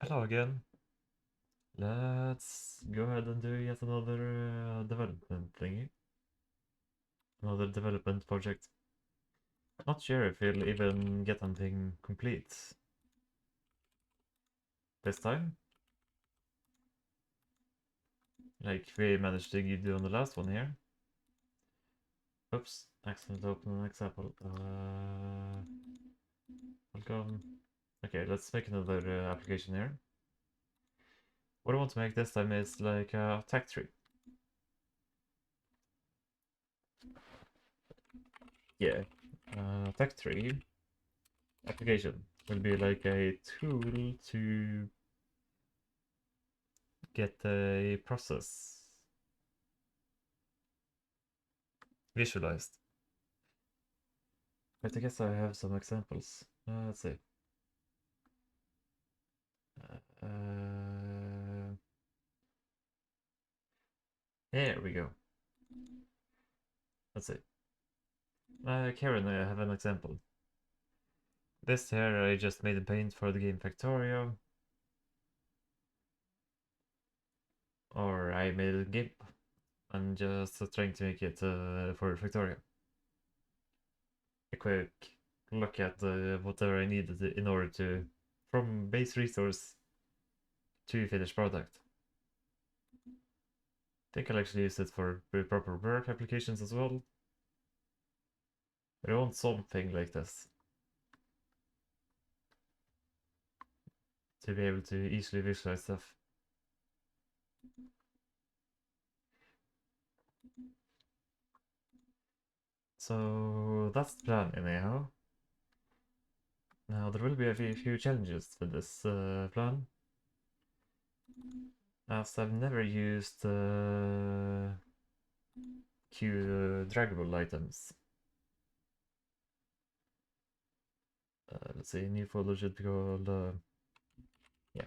Hello again. Let's go ahead and do yet another development thingy. Another development project. Not sure if we'll even get anything complete this time. Like we managed to do on the last one here. Oops, accidentally open an example. Welcome. Okay, let's make another application here. What I want to make this time is like a tag tree. Yeah, tag tree application will be like a tool to get a process visualized. But I guess I have some examples. Let's see. Uh, here we go. Let's see. Karen, I have an example. This here I just made a paint for the game Factorio. Or I made a GIMP. I'm just trying to make it for Factorio. A quick look at whatever I needed in order to, from base resource to finished product. I think I'll actually use it for proper work applications as well. But I want something like this to be able to easily visualize stuff. So that's the plan anyhow. Now there will be a few challenges with this plan, as I've never used Q draggable items. Let's see, new folder should be called yeah,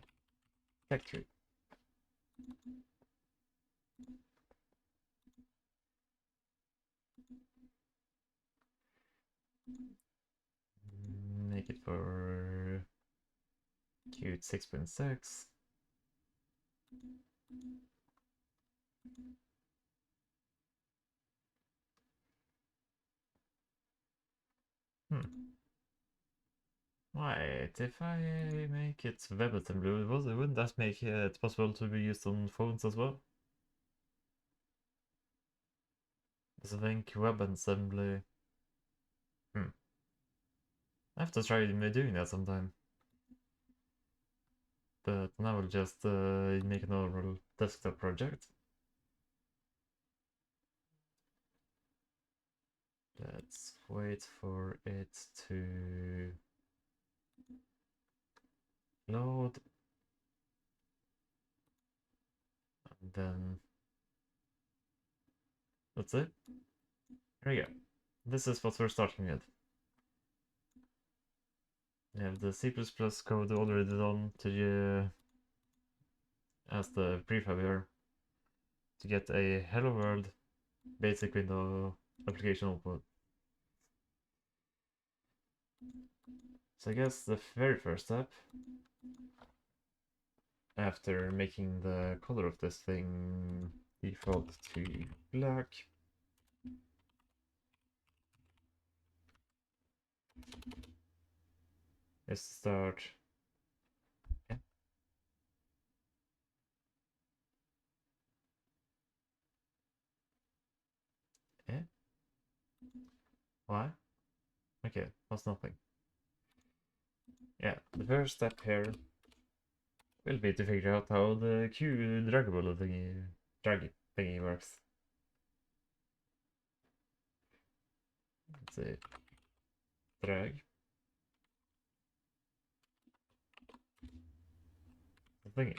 factory. Make it for Qt 6.6. Right, if I make it WebAssembly, wouldn't that make it possible to be used on phones as well? So I think WebAssembly. I have to try doing that sometime. But now we'll just make a normal desktop project. Let's wait for it to load. And then that's it. Here we go. This is what we're starting with. We have the C++ code already done to as the prefab here to get a hello world basic window application output. So I guess the very first step after making the color of this thing default to black is start eh? Why? Okay, that's nothing. Yeah, the first step here will be to figure out how the Q draggable thingy works. Let's see. Drag. The thingy.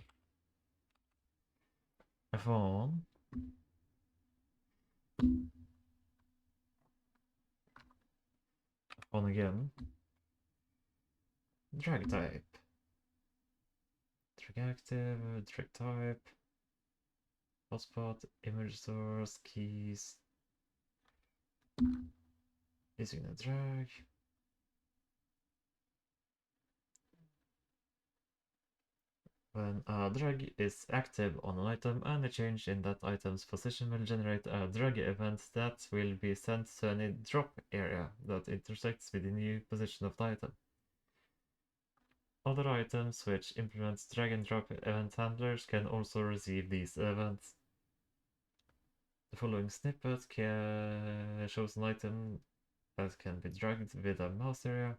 F1. F1 again. Drag type. Drag active, drag type. Hotspot, image source, keys. Using the drag. When a drag is active on an item, any change in that item's position will generate a drag event that will be sent to any drop area that intersects with the new position of the item. Other items which implement drag and drop event handlers can also receive these events. The following snippet shows an item that can be dragged with a mouse area.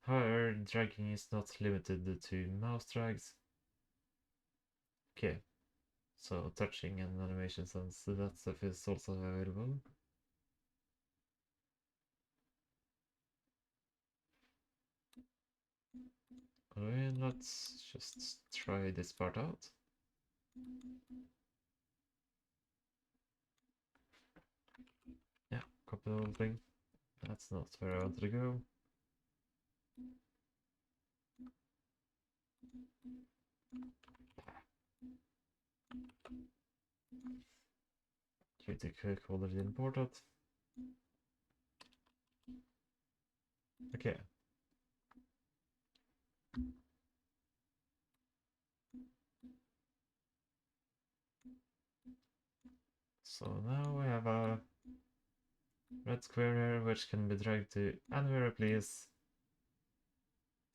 However, dragging is not limited to mouse drags. Okay, so touching and animations and that stuff is also available. Okay, let's just try this part out. Yeah, copy the whole thing. That's not where I wanted to go. Qt quick already imported. Okay. So now we have a red square here which can be dragged to anywhere I please.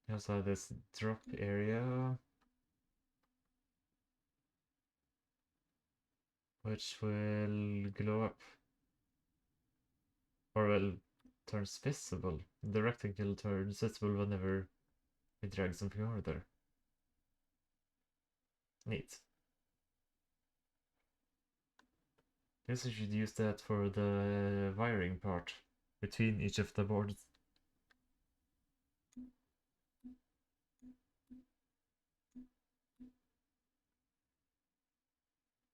We also have this drop area which will glow up. Or well, turns visible. The rectangle turns visible whenever we drag something over there. Neat. Guess I should use that for the wiring part between each of the boards.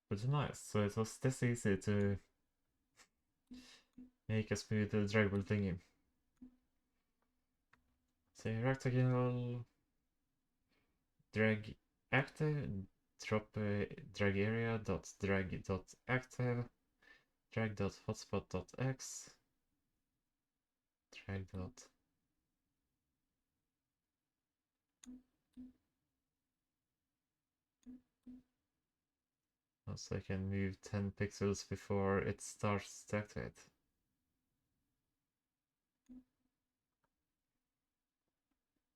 But nice, so it was this easy to make a smooth draggable thingy. Say rectangle, drag active, drop drag area dot drag dot active, drag dot hotspot dot x, drag dot. So I can move 10 pixels before it starts to activate.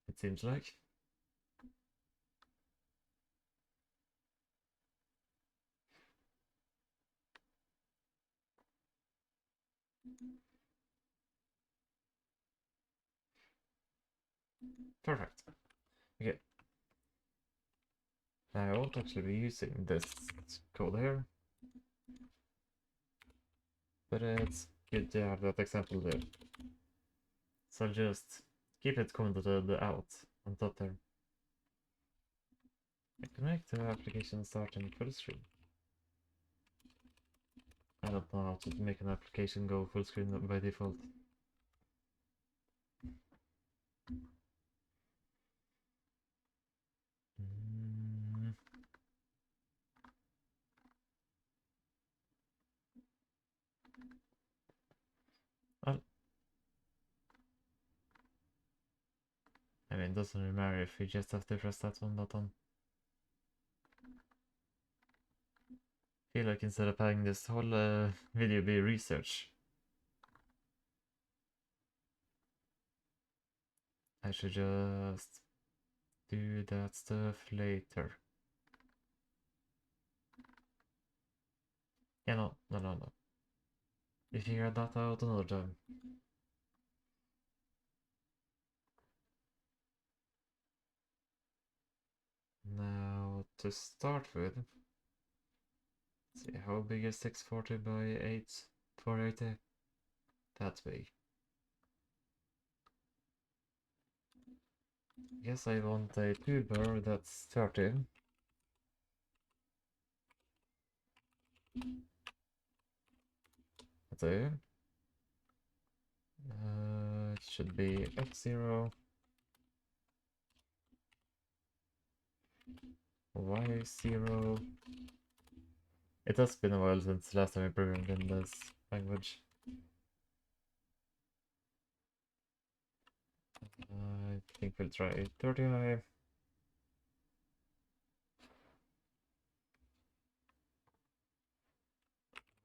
It seems like. Perfect. Okay. I won't actually be using this code here, but it's good to have that example there. So I'll just keep it commented out on top there. I can make the application start in full screen. I don't know how to make an application go full screen by default. Well, I mean, it doesn't really matter if you just have to press that one button. I feel like instead of having this whole video be research, I should just do that stuff later. Yeah, no. We figure that out another time. Now, to start with, let's see, how big is 640 by 480? That big. I guess I want a toolbar that's 30. That's it. It should be F0, Y0. It has been a while since the last time I programmed in this language. I think we'll try 30 high.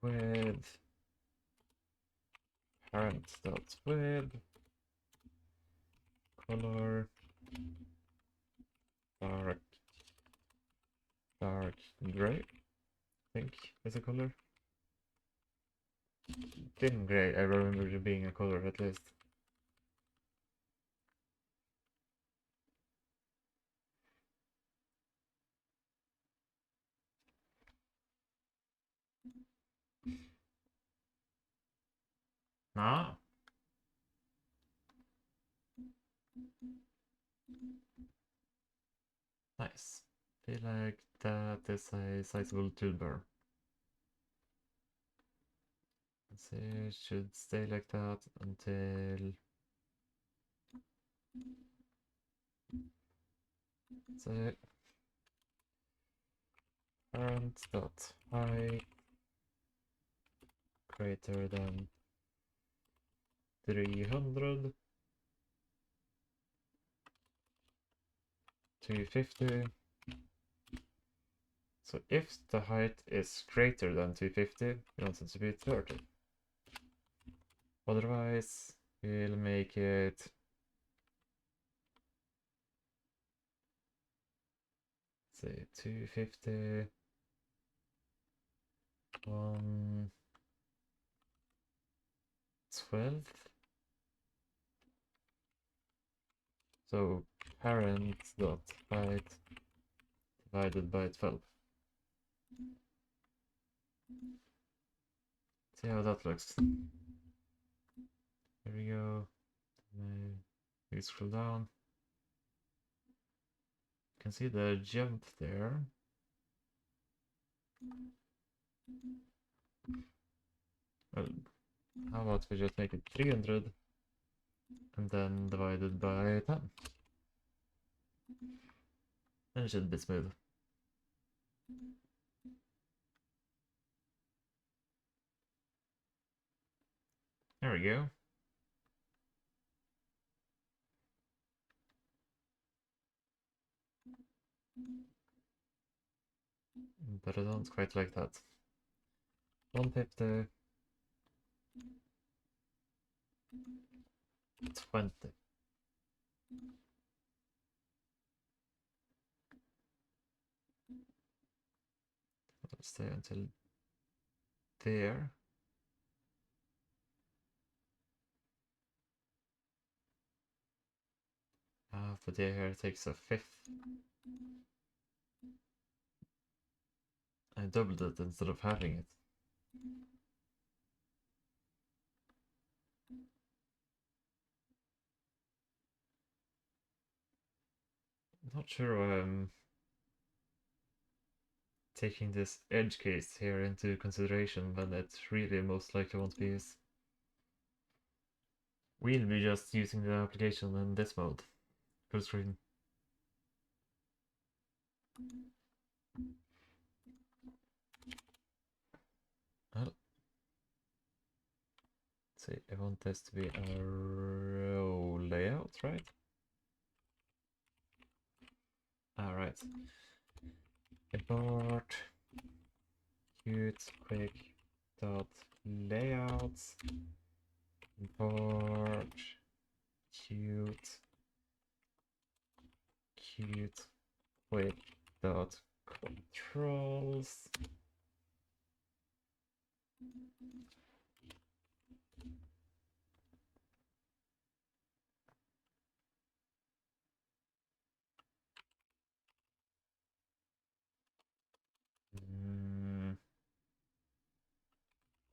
with parent.with color dark gray, I think is a color. Dim gray, I remember it being a color at least. Ah. Nice. Feel like that is a sizable toolbar. So it should stay like that until so parent dot height greater than 300 250. So if the height is greater than 250, we want it to be 30. Otherwise, we'll make it say 250 1/12. So parent dot height divided by 12. See how that looks. Here we go. We scroll down. You can see the jump there. Well, how about we just make it 300 and then divided by 10. Then it should be smooth. There we go. But I don't quite like that. 150 20. Let's stay until there. But here takes a fifth. I doubled it instead of having it. Not sure why I'm taking this edge case here into consideration when it really most likely won't be used. We'll be just using the application in this mode. Full screen. Well, see, I want this to be a row layout, right? Alright. Import cute quick dot layouts. Import cute quick dot controls.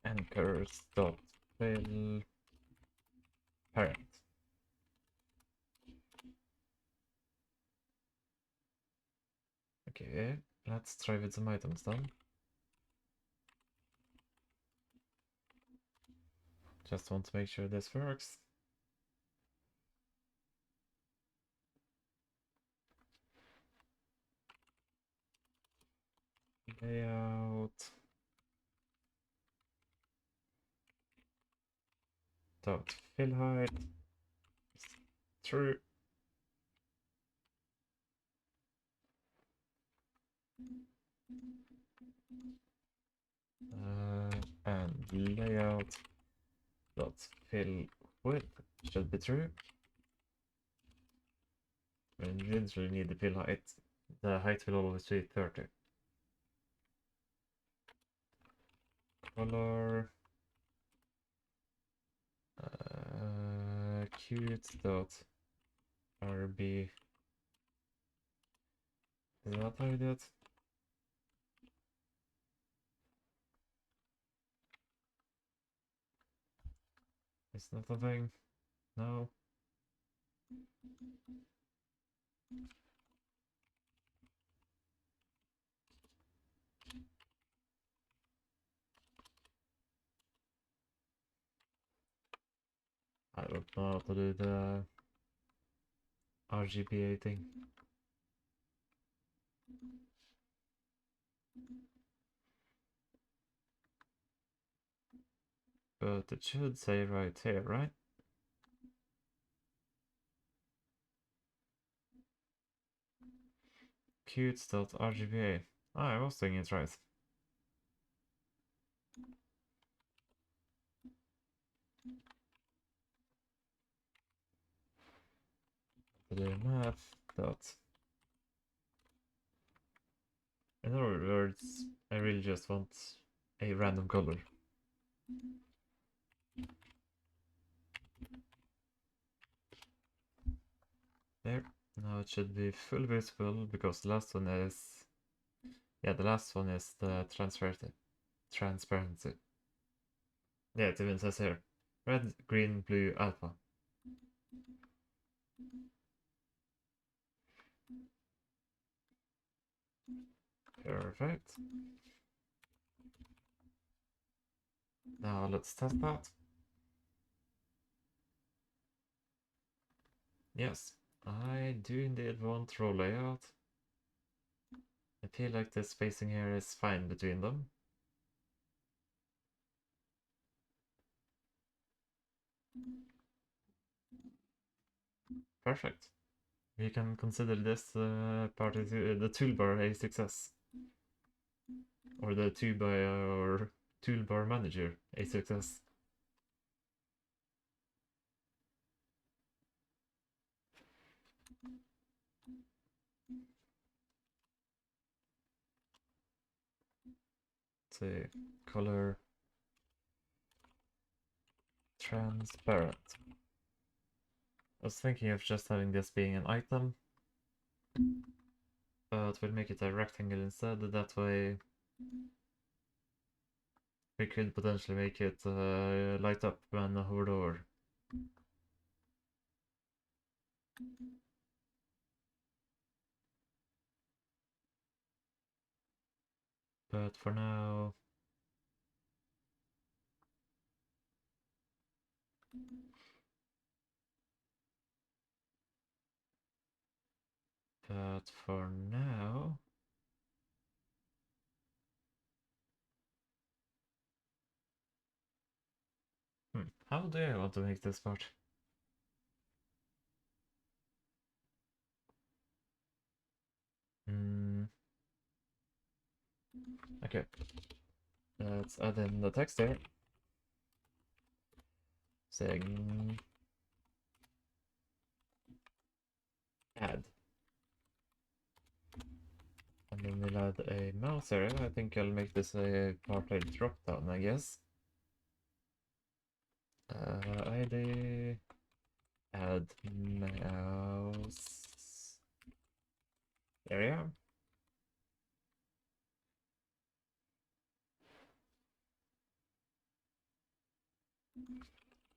Anchors dot fill parent. Okay, let's try with some items then. Just want to make sure this works. Layout dot fill height. True. and layout dot fill width should be true. And you didn't really need the fill height. The height will always be 30. Color cute dot rb. Is that how you do it? It's not a thing. No. I don't know how to do the RGBA thing. But it should say right here, right? Cute.rgba. I was doing it right. The map dot. In other words, I really just want a random color. There. Now it should be full visible because the last one is, yeah, the last one is the transparency. Yeah, it even says here, red, green, blue, alpha. Perfect. Now let's test that. Yes, I do indeed want row layout. I feel like the spacing here is fine between them. Perfect. We can consider this part of the toolbar a success. Or the toolbar manager a success. Say color transparent. I was thinking of just having this being an item, but we'll make it a rectangle instead. That way we could potentially make it light up when hovered over. But for now, how do I want to make this part? Okay, let's add in the text here, saying add. And then we'll add a mouse area. I think I'll make this a part like drop down, I guess. ID add mouse area.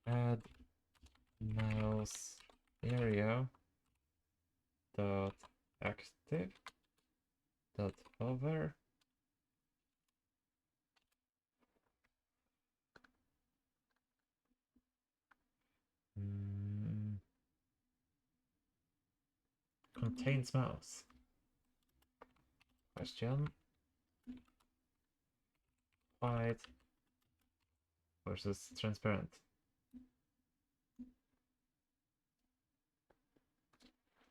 Add mouse area dot active dot hover contains mouse. Question. White versus transparent.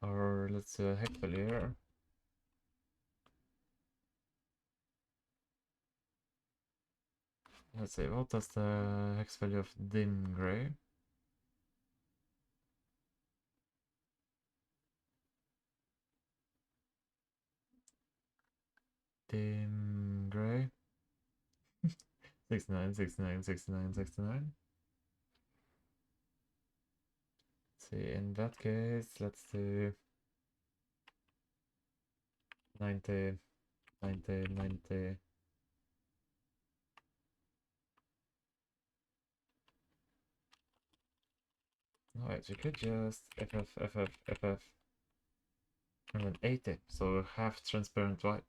Or let's do a hexel here. Let's see, what does the hex value of dim gray? Dim gray. 69, 69, 69, 69. Let's see, in that case, let's do 90, 90, 90. Alright, you could just FF, and then 80, so half transparent white.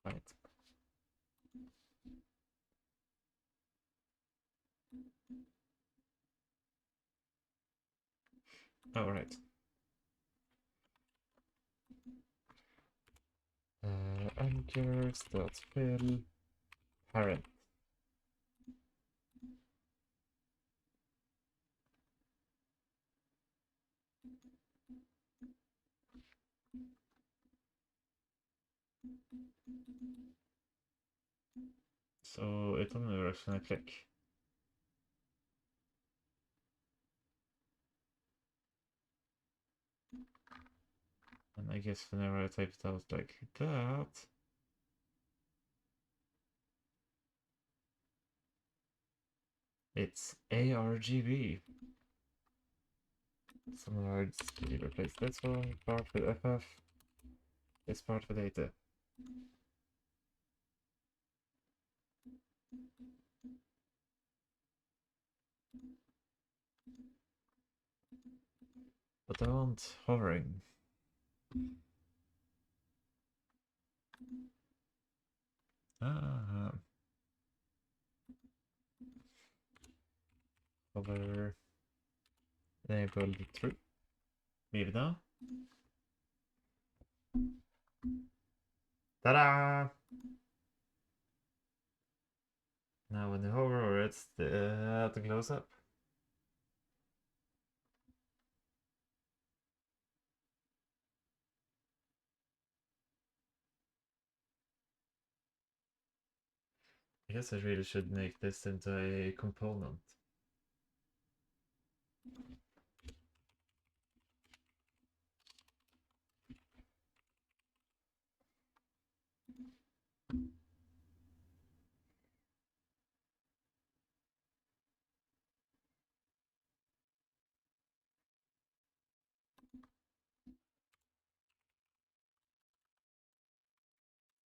Right. Alright. Anchors dot fill parent. Så utan nu rösten klick. And I guess whenever I type it out like that, it's ARGB. Some words, we replace this one part with FF, this part with 80. But I want hovering. Hover enabled true. Leave it now. Ta-da! Now when you hover over it, the close up. I guess I really should make this into a component.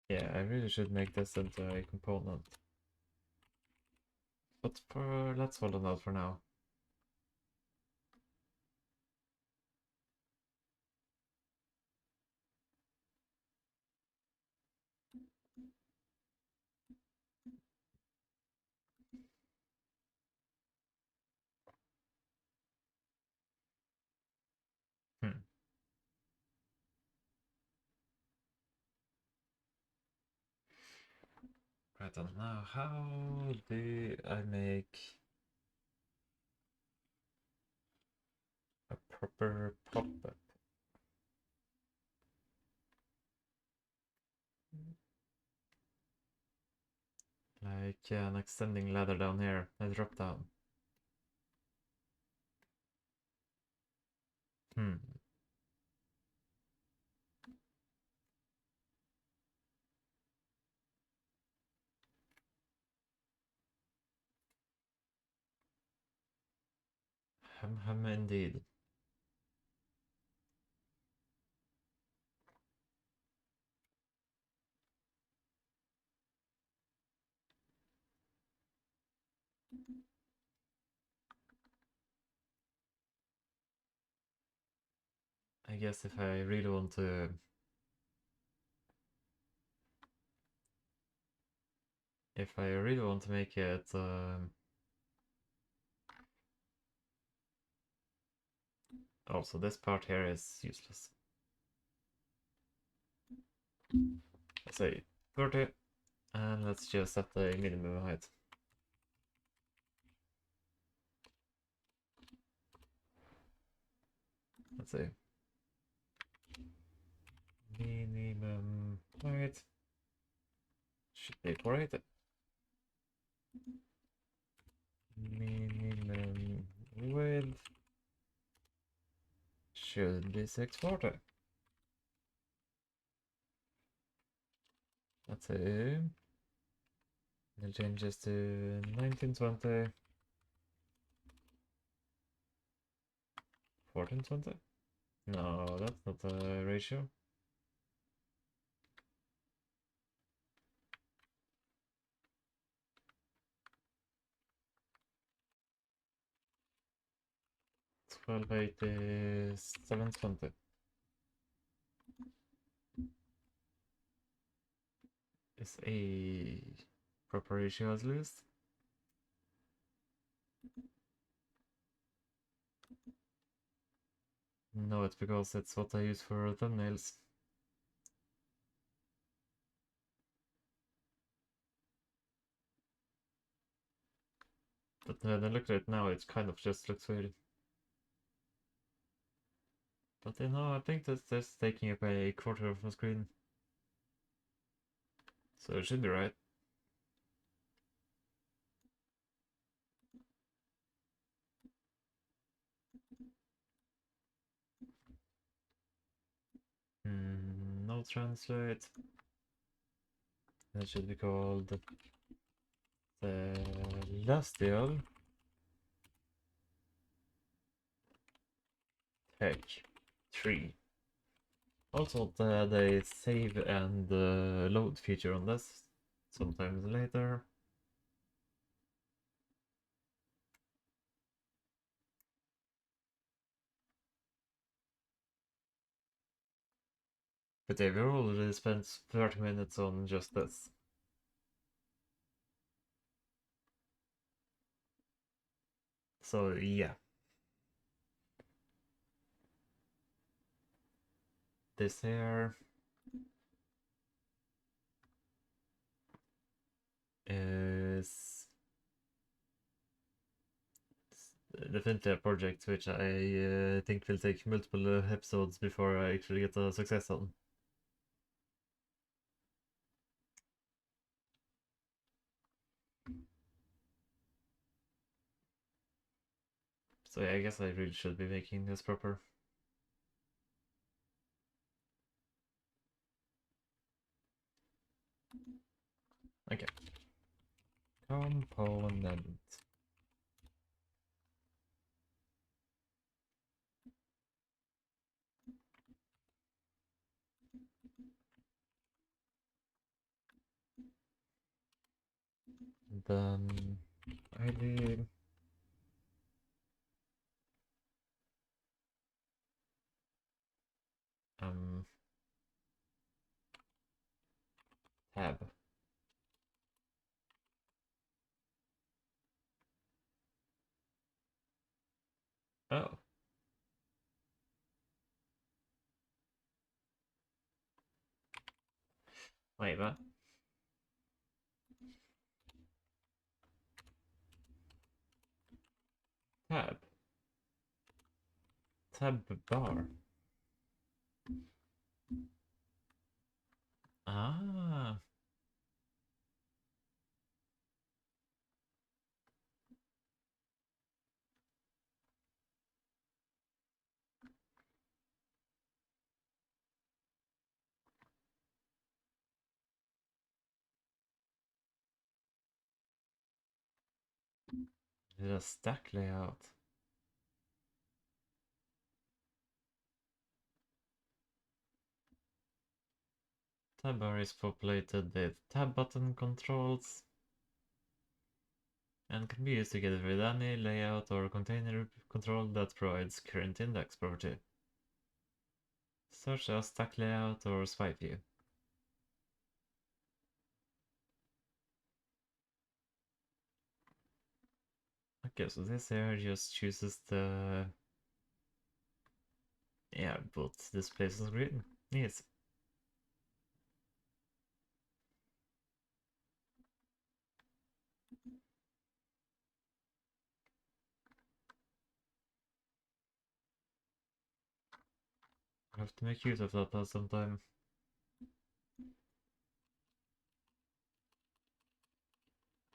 Yeah, I really should make this into a component. But let's hold on that for now. I don't know, how do I make a proper pop-up? Like an extending ladder down here, a drop down. Indeed. I guess if I really want to make it also this part here is useless. let's say 30, and let's just set the minimum height. Let's say minimum height should be 480. Minimum width should be 640. Let's say we'll change this to 1920, 1420. No, that's not a ratio. Twelve eighty 720 is a proper ratio at least. No, it's because it's what I use for thumbnails. But when I look at it now, it kind of just looks weird. But you know, I think that's just taking up a quarter of the screen. So it should be right. No translate. That should be called the Celestial Tech 3. Also, they save and load feature on this sometimes later. But yeah, we already spent 30 minutes on just this. So yeah. This here is definitely a project which I think will take multiple episodes before I actually get a success on. So yeah, I guess I really should be making this proper. Okay. Component. Then ID. Tab. Oh. Wait, what? Tab. Tab bar. Ah. The stack layout. Tab bar is populated with tab button controls and can be used together with any layout or container control that provides current index property, such as stack layout or swipe view. Okay, so this here just chooses the both displays on screen. Yes. have to make use of that sometime.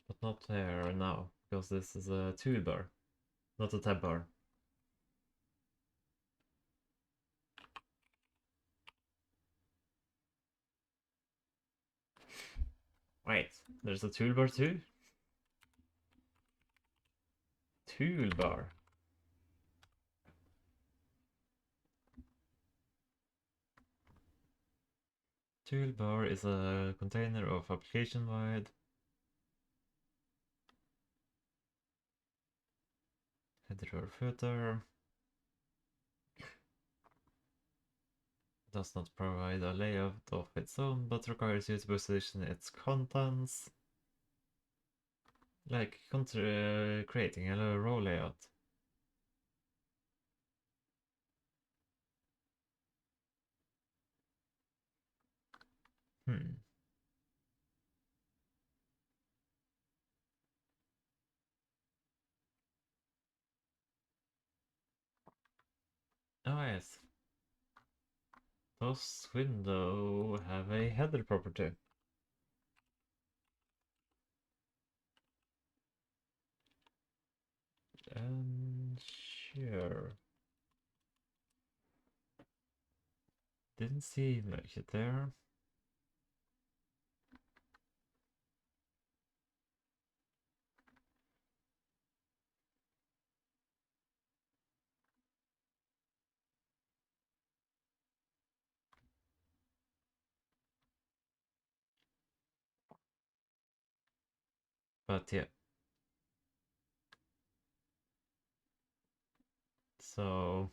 But not here now, because this is a toolbar, not a tab bar. Wait, there's a toolbar too? Toolbar. Toolbar is a container of application-wide header or footer. Does not provide a layout of its own, but requires you to position its contents. Like creating a row layout. Hmm. Oh yes. Does window have a header property? Sure. Didn't seem like it there. But yeah. So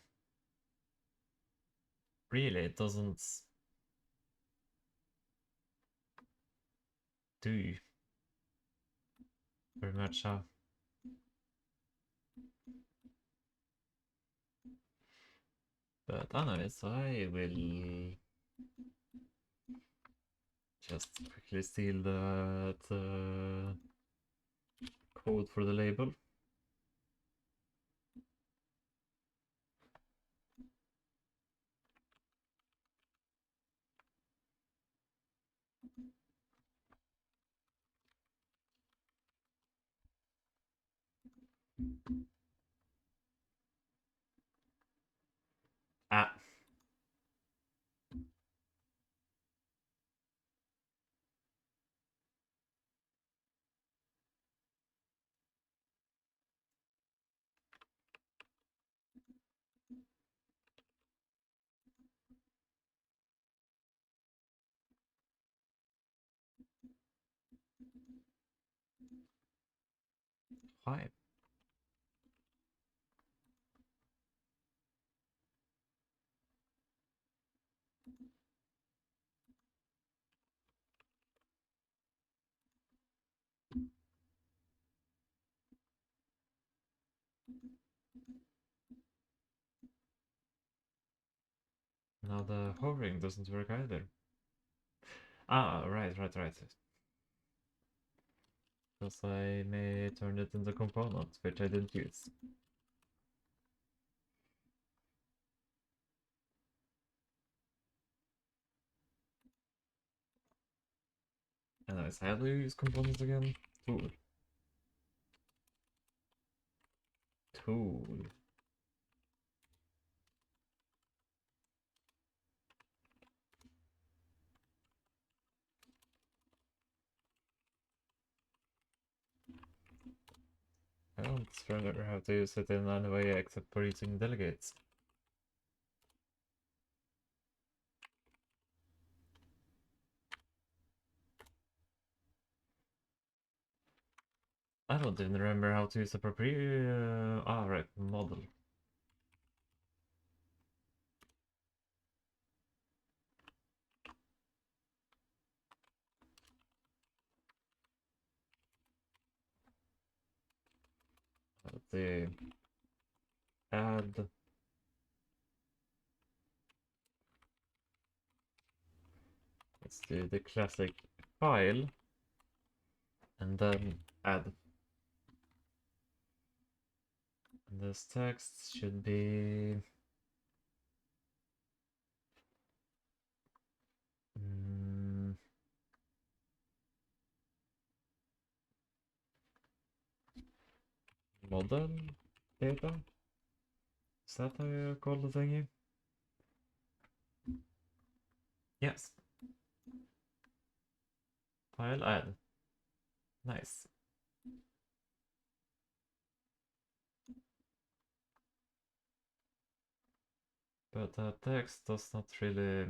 really it doesn't do very much. But anyways, I will just quickly steal that code for the label. Ah. Why? Now the hovering doesn't work either. Ah, right. Because I may turn it into component, which I didn't use. Anyways, how do you use components again? Tool. Tool. I don't remember how to use it in any way except for using delegates. I don't even remember how to use a right, model. The add. Let's do the classic file and then add. And this text should be model data. Is that how you call the thingy? Yes. File add. Nice. But text does not really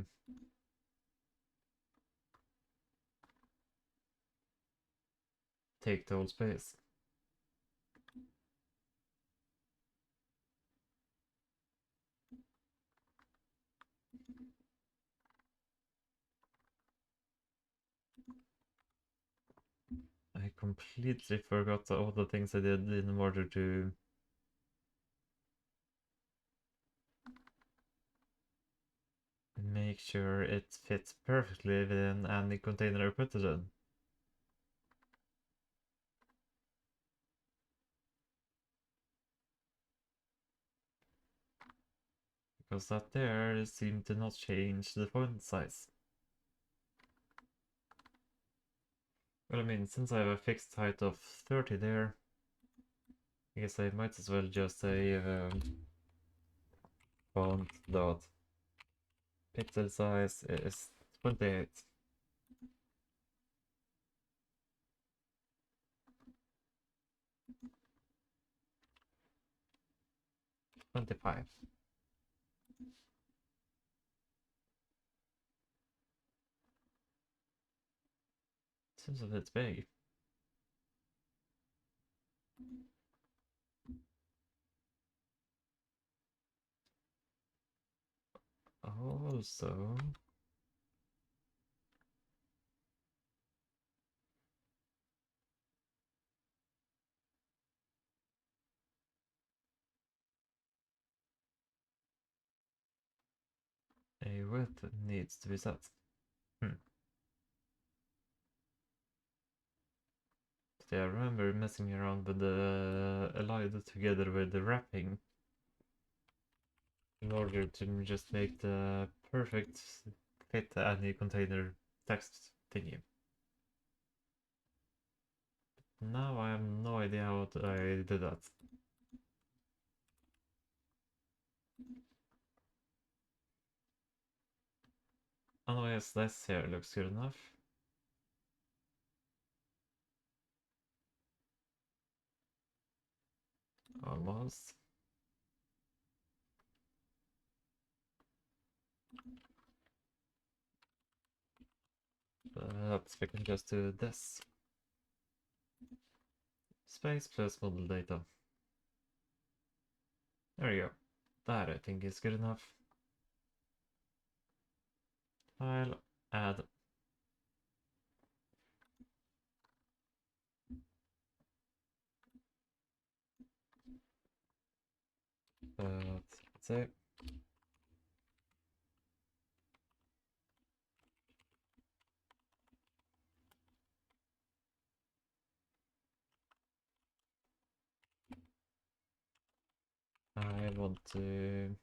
take the whole space. I completely forgot all the things I did in order to make sure it fits perfectly within any container I put it in. Because that there seemed to not change the font size. Well, I mean, since I have a fixed height of 30 there, I guess I might as well just say font dot pixel size is 28. 25. Seems a bit big. Also, a width needs to be set. Yeah, I remember messing around with the Elide together with the wrapping in order to just make the perfect fit any container text thingy. Now I have no idea how I did that. Oh yes, this here looks good enough. Almost. But we can just do this. Space plus model data. There we go. That I think is good enough. File, add. Let's say. I want to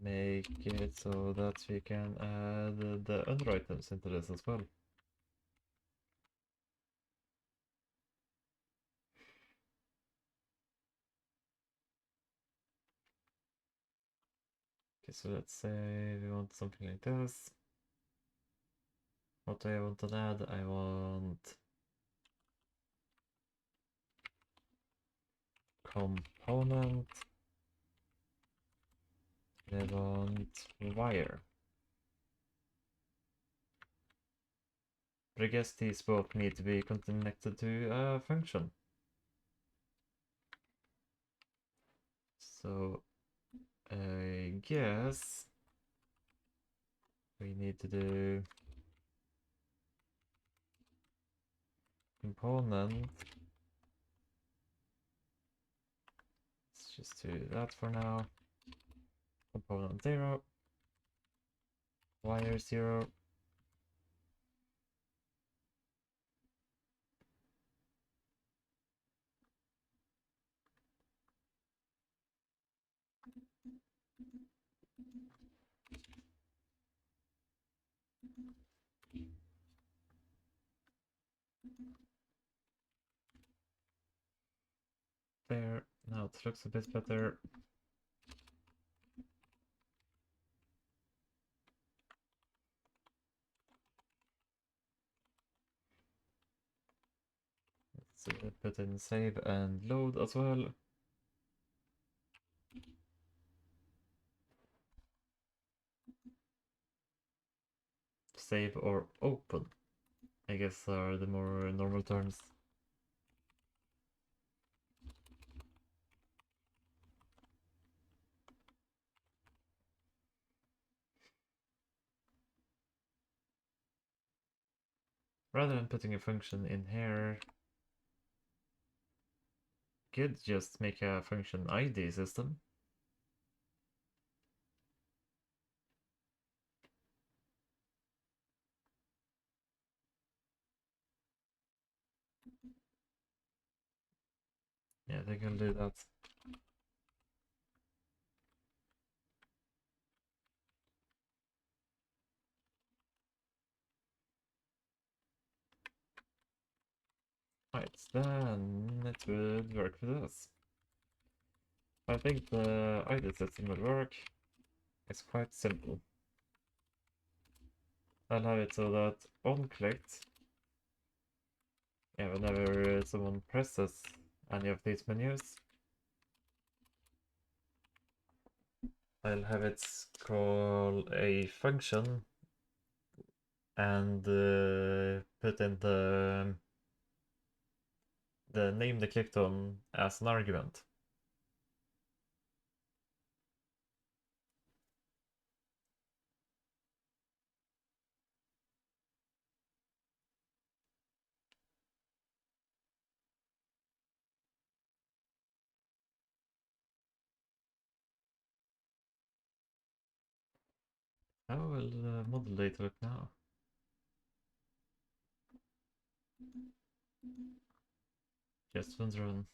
make it so that we can add the other items into this as well. Okay, so let's say we want something like this. What do I want to add? I want component. I want wire. But I guess these both need to be connected to a function. So I guess we need to do component. Let's just do that for now. Component 0, wire 0. there. Now it looks a bit better. Let's put in save and load as well. Save or open, I guess, are the more normal terms. Rather than putting a function in here, could just make a function ID system. Yeah, they can do that. Right, then it would work for this. I think the ID system will work. It's quite simple. I'll have it so that on clicked, yeah, whenever someone presses any of these menus, I'll have it call a function and put in the name they clicked on as an argument. How will the model data look now? Just run.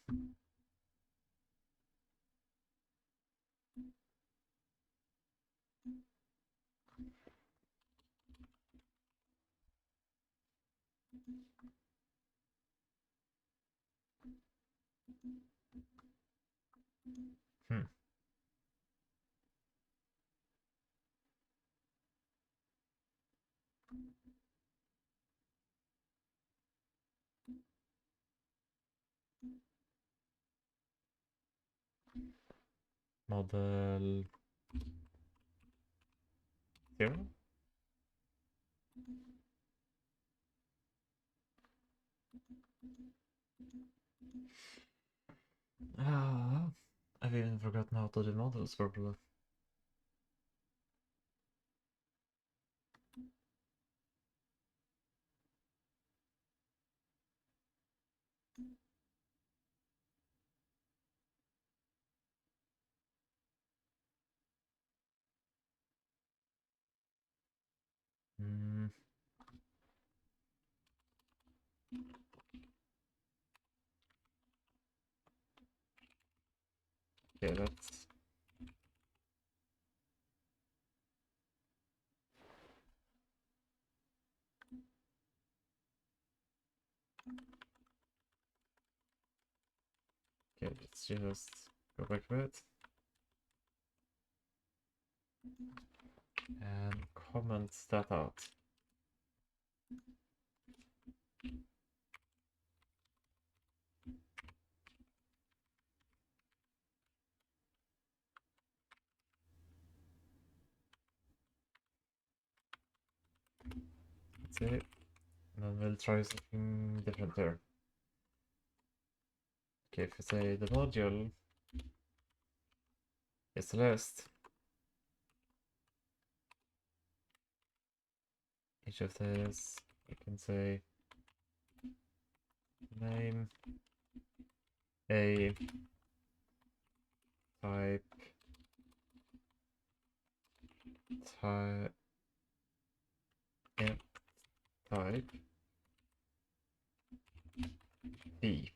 Hmm. Model 0? Ah, I've even forgotten how to do models properly. Hmm. Okay, that's... Okay, let's just go back a bit. And comment that out. Let's see. And then we'll try something different there. Okay, if we say the module is the list, each of this, you can say name, a, type, type, int, type, b.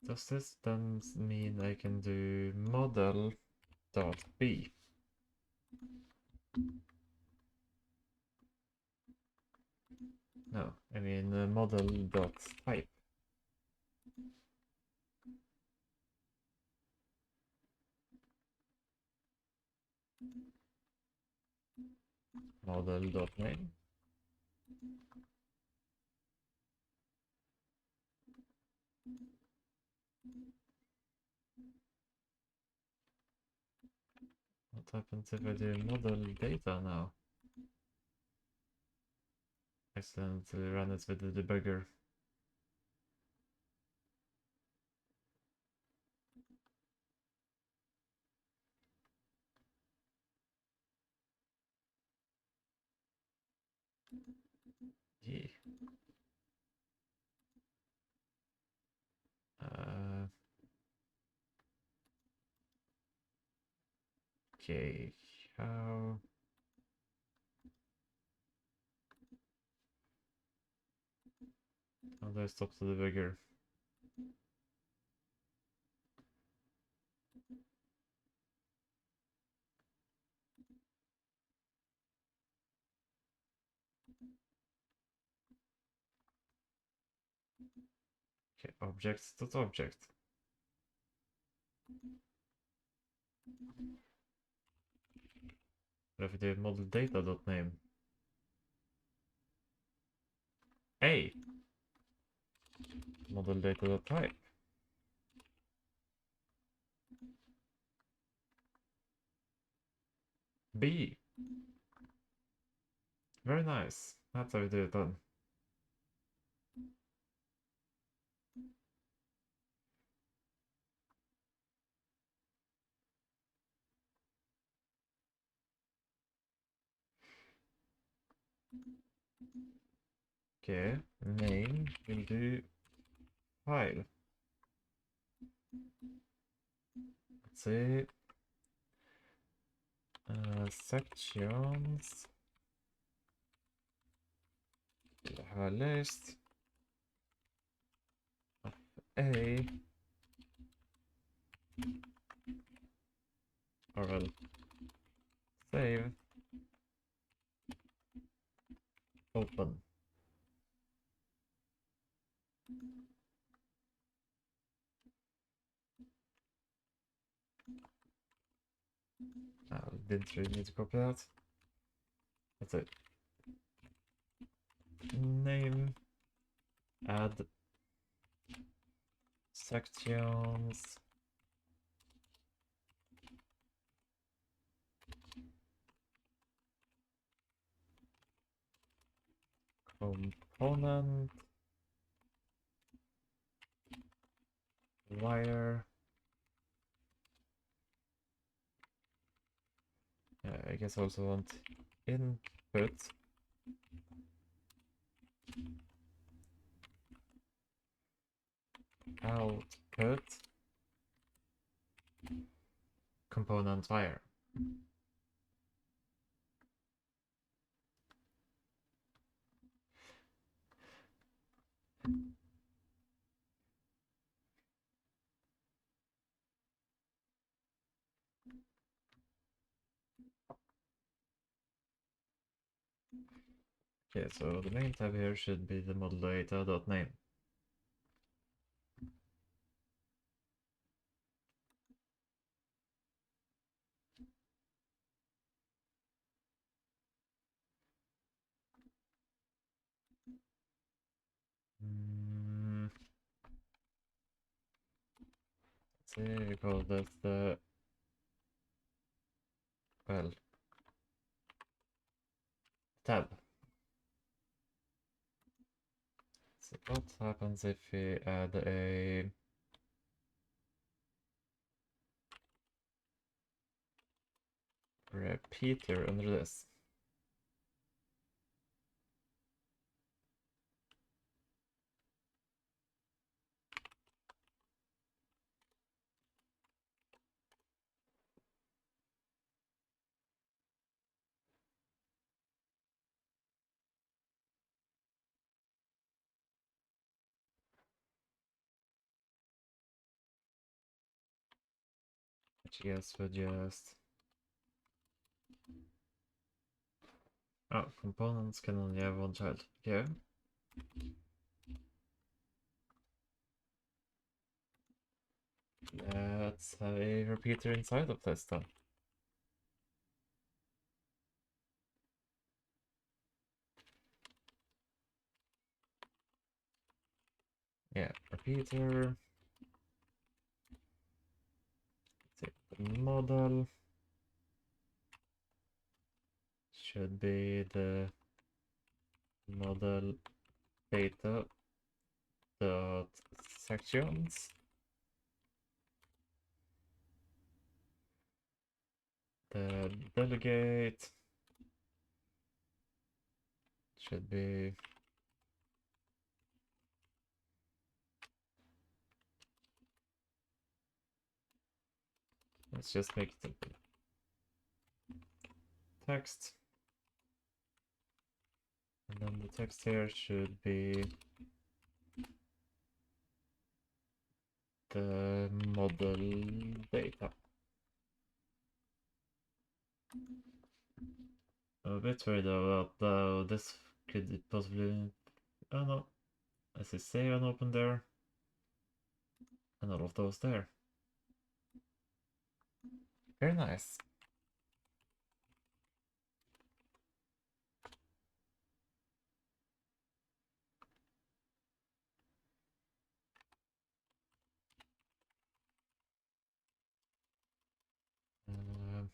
Does this then mean I can do model dot b? No, I mean model dot type. model.name. What happens if I do model data now? Accidentally run it with the debugger. Yeah. Okay, how do I stop the debugger? Okay, objects.object. What if I do model data.name? A. Model data.type. B. Very nice. That's how we do it then. Okay, name will do file. Let's see. Sections. We have a list of A. Or well, save. Open. Didn't really need to copy that. That's it. Name. Add sections. Component. Wire. I guess I also want input. Output. Component wire. Okay, so the main tab here should be the model data.name. Let's see, we call this the, well, tab. So what happens if we add a repeater under this? Which I guess would just... Oh, components can only have one child. Okay. Let's have a repeater inside of this then. Yeah, repeater. Take the model. Should be the model data dot sections. The delegate should be let's just make it simple. Text. And then the text here should be the model data. I'm a bit worried about how this could possibly. Oh no. I see save and open there. And all of those there. Very nice. Um,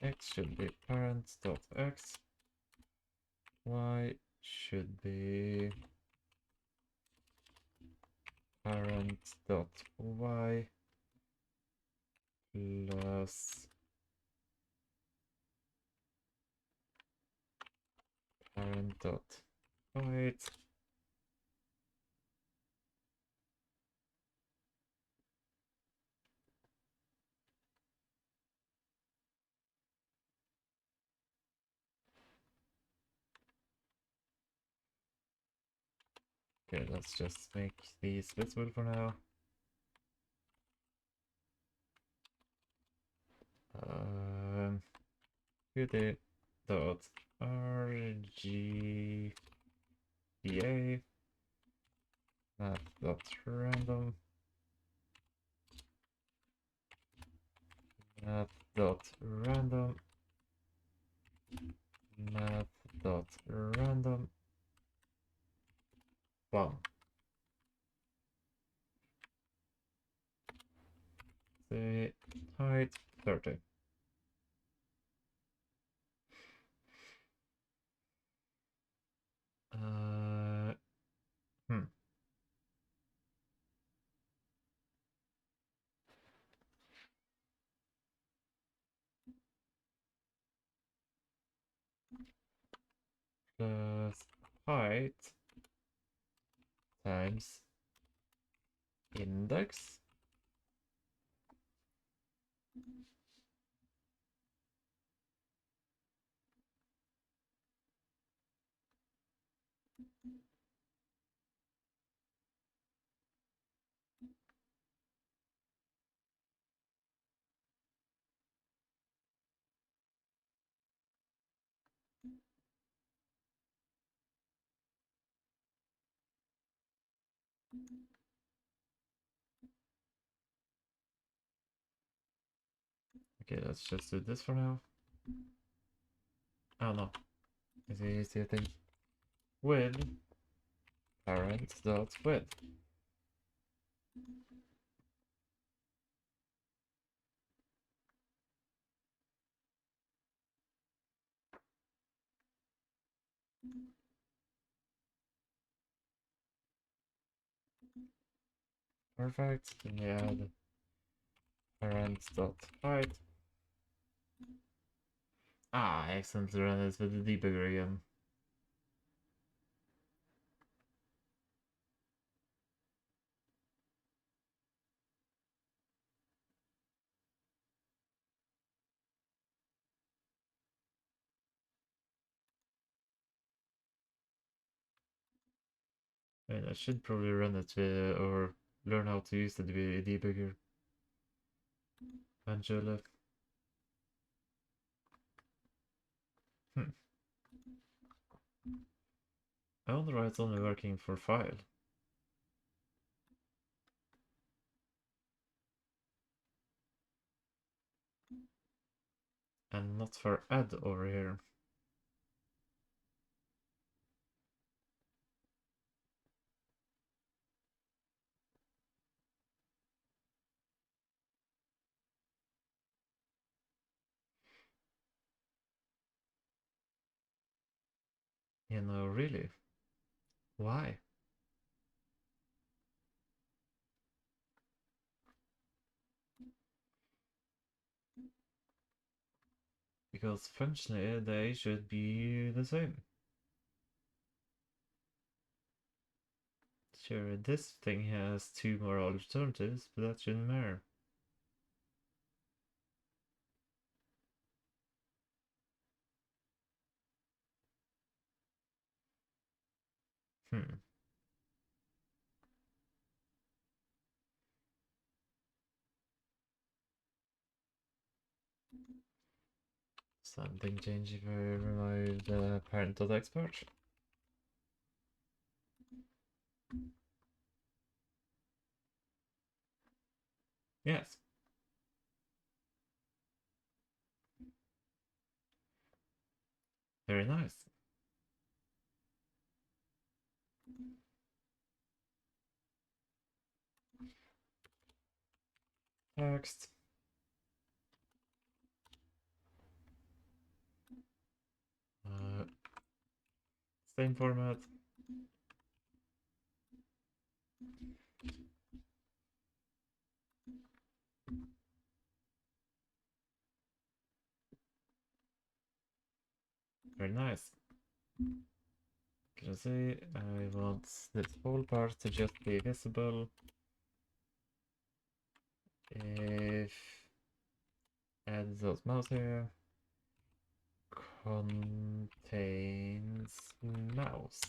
X should be parent.x. Y should be parent.y plus parent.height. Okay, let's just make these visible for now. Qt dot rgba math dot random math dot random math dot random one. Say height 30. Hmm. Plus height times index. Okay, let's just do this for now. Oh no, it's the easier thing. With parent dot width. Perfect. Then we add parent dot height. Ah, I accidentally ran this with the debugger again. I mean, I should probably run it with, or learn how to use the debugger eventually. Hmm. I wonder why it's only working for file. And not for add over here. You know, really? Why? Because functionally they should be the same. Sure, this thing has two more alternatives, but that shouldn't matter. Hmm. Something change if I remove the parent.export? Yes. Very nice. Text. Same format. Very nice. Can I say I want this whole part to just be visible if add those mouse here contains mouse.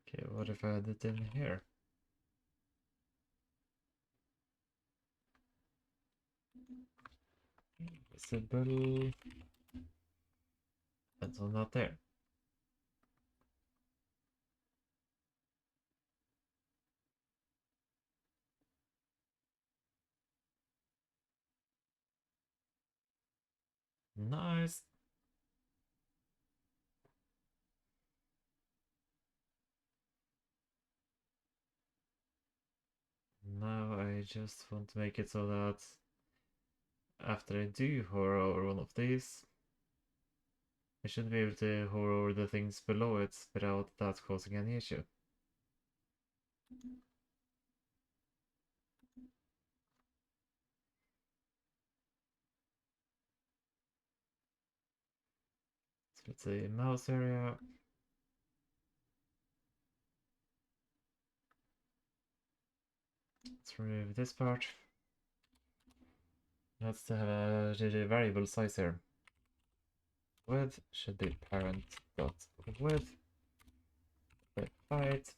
Okay, what if I add it in here? Visible. That's not there. Nice. Now I just want to make it so that after I do hover over one of these, I should be able to hover over the things below it without that causing any issue. So let's say mouse area. Let's remove this part. Let's have a variable size here. Width should be parent dot width. With height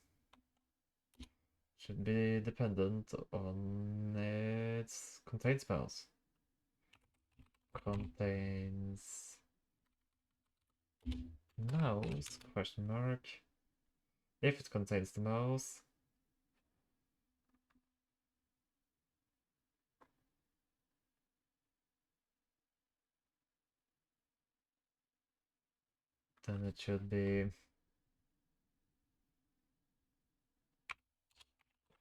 should be dependent on its contains mouse. Contains mouse question mark. If it contains the mouse, then it should be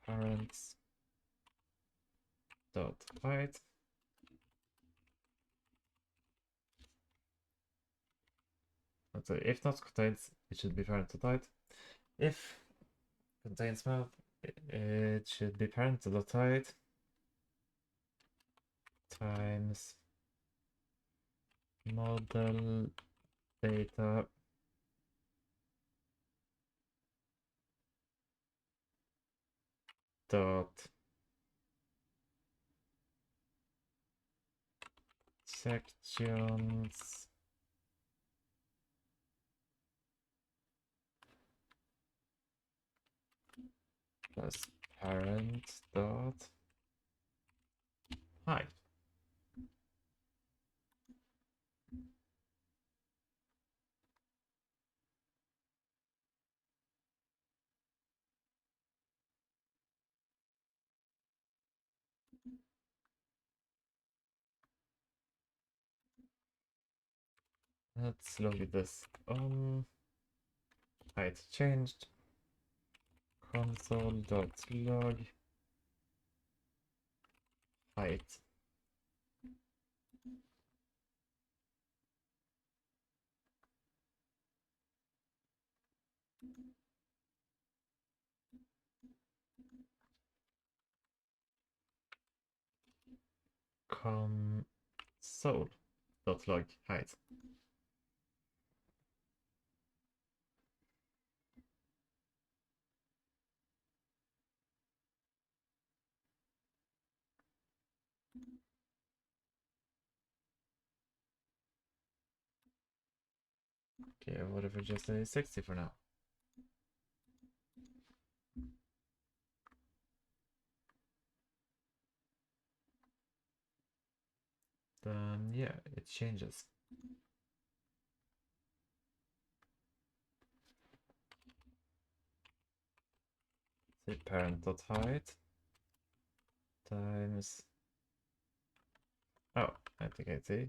parents dot height. So if not contains, it should be parent dot height. If contains mouse, it should be parent dot height times model data dot sections plus parent dot height. Let's log this on. Height changed. Console.log height. Console.log height. Okay, what if we just say 60 for now? Then yeah, it changes. Say parent.height times, oh, I think I see.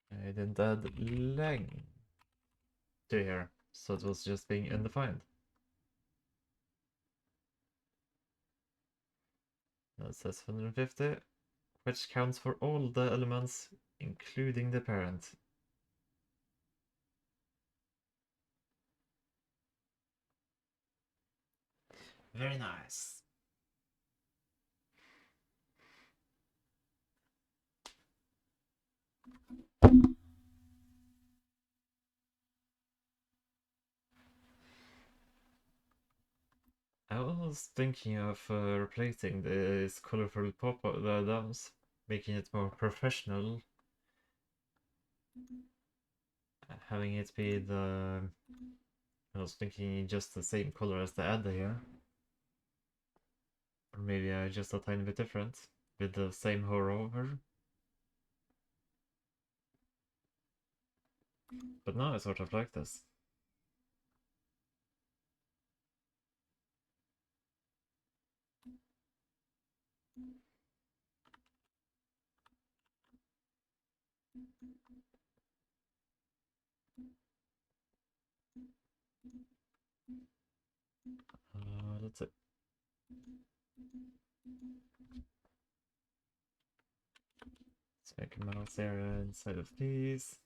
I didn't add length to here, so it was just being undefined. Now it says 150, which counts for all the elements, including the parent. Very nice. I was thinking of replacing these colorful pop-up dams, making it more professional. Having it be the... I was thinking just the same color as the adder here. Or maybe just a tiny bit different, with the same hover. But now I sort of like this. That's it. Let's make a mouse area inside of these.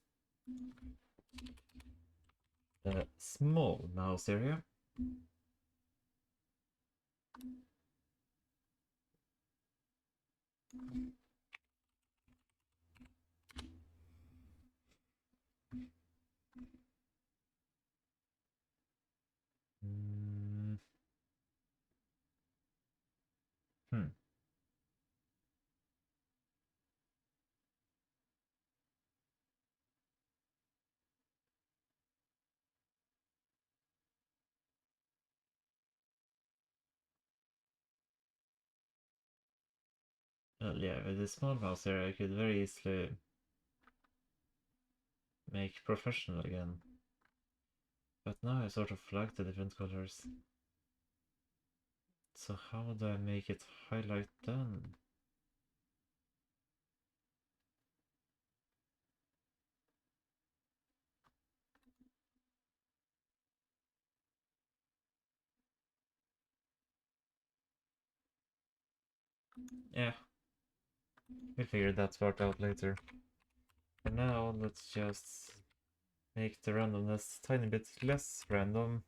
A small mouse area. Hmm. Well, yeah, with the small mouse area I could very easily make professional again. But now I sort of like the different colors. So how do I make it highlight then? Yeah, we'll figure that part out later. For now, let's just make the randomness a tiny bit less random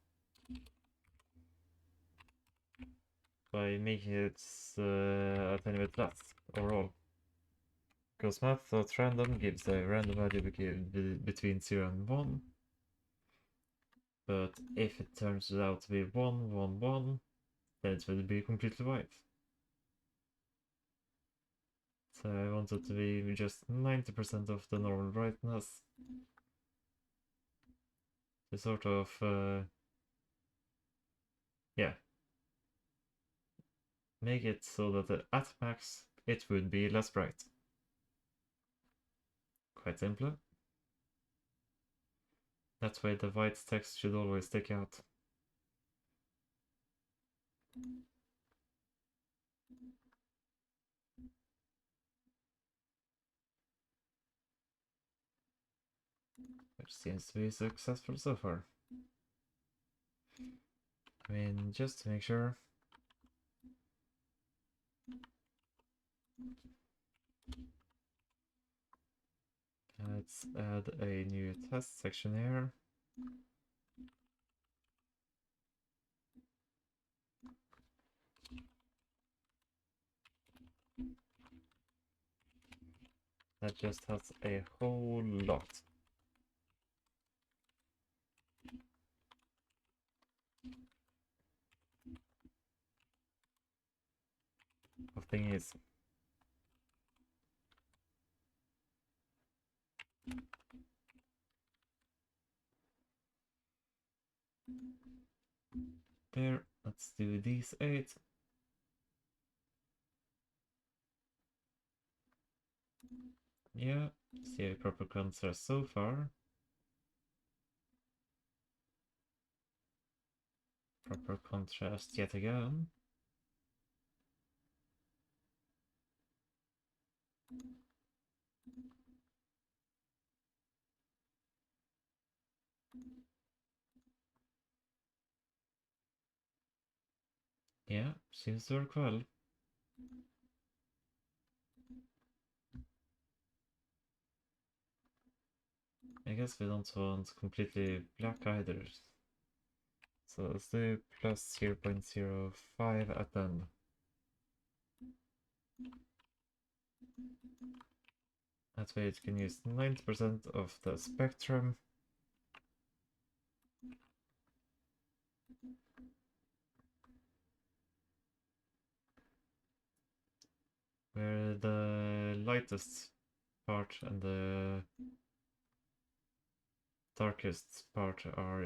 by making it a tiny bit less overall. Because math.random gives a random value between 0 and 1. But if it turns out to be 1, 1, 1, then it will be completely white. So I want it to be just 90% of the normal brightness. To sort of, yeah. make it so that at max it would be less bright. Quite simple. That way the white text should always stick out. Which seems to be successful so far. I mean, just to make sure. Let's add a new test section here. That just has a whole lot of thingies. There, let's do these 8. Yeah, see a proper contrast so far. Proper contrast yet again. Yeah, seems to work well. I guess we don't want completely black either. So let's do plus 0.05 at the end. That way it can use 90% of the spectrum. Where the lightest part and the darkest part are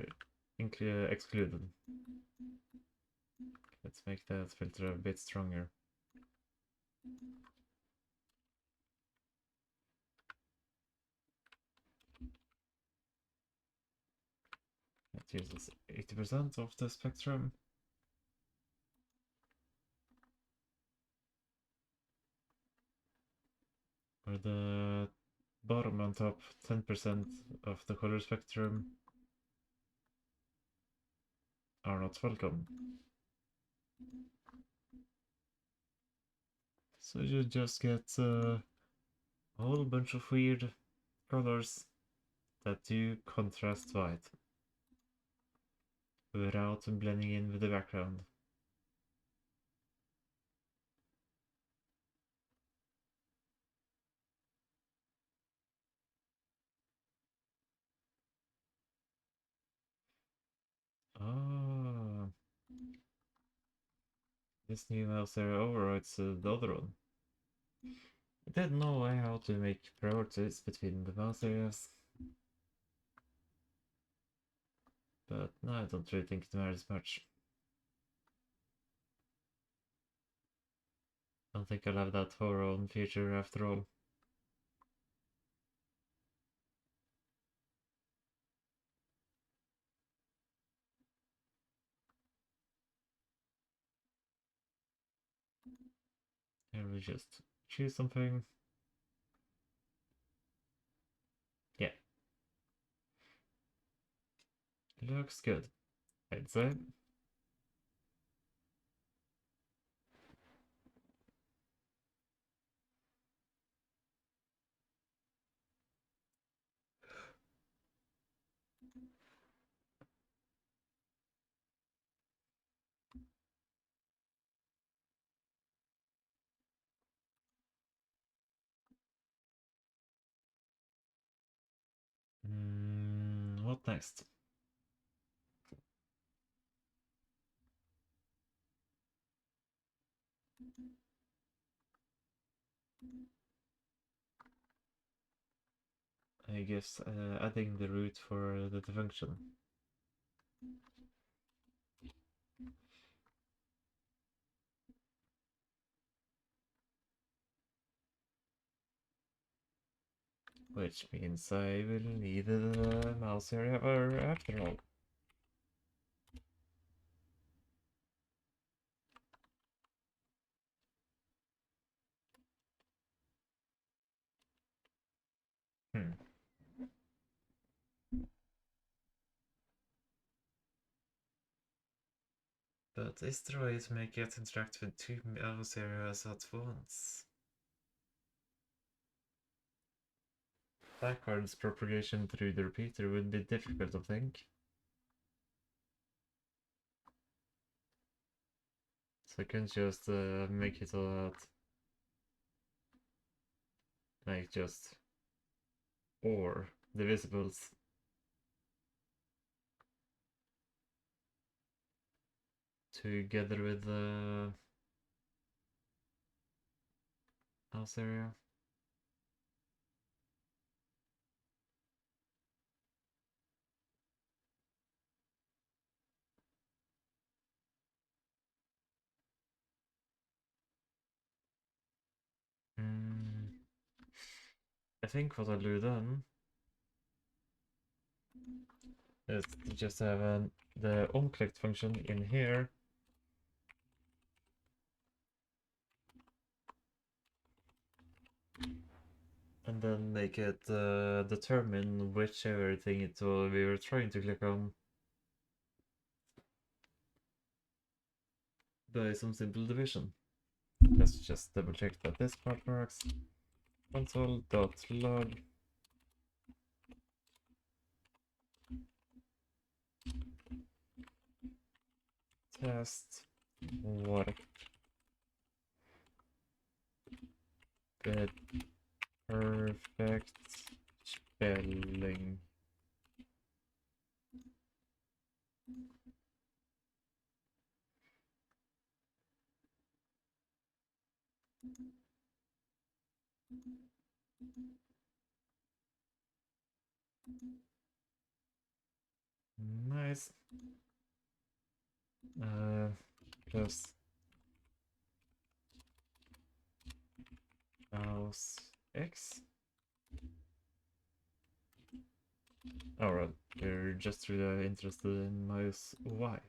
excluded. Let's make that filter a bit stronger. It uses 80% of the spectrum. Where the bottom and top 10% of the color spectrum are not welcome. So you just get a whole bunch of weird colors that do contrast white without blending in with the background. Ah, this new mouse area overrides the other one. I didn't know how to make priorities between the mouse areas, but now I don't really think it matters much. I don't think I'll have that for our own future after all. Here we just choose something. Yeah. Looks good, I'd say. What next? I guess adding the root for the function. Which means I will need the mouse area after all. Hmm. But is there a way to make it interact with two mouse areas at once? Backwards propagation through the repeater would be difficult, I think. So I can just make it so that, like, just or divisibles together with the mouse area. I think what I'll do then is to just have the onClicked function in here. And then make it determine whichever thing we were trying to click on by some simple division. Let's just double check that this part works. Console.log test what the perfect spelling nice plus mouse X. Alright, we're just really interested in mouse Y.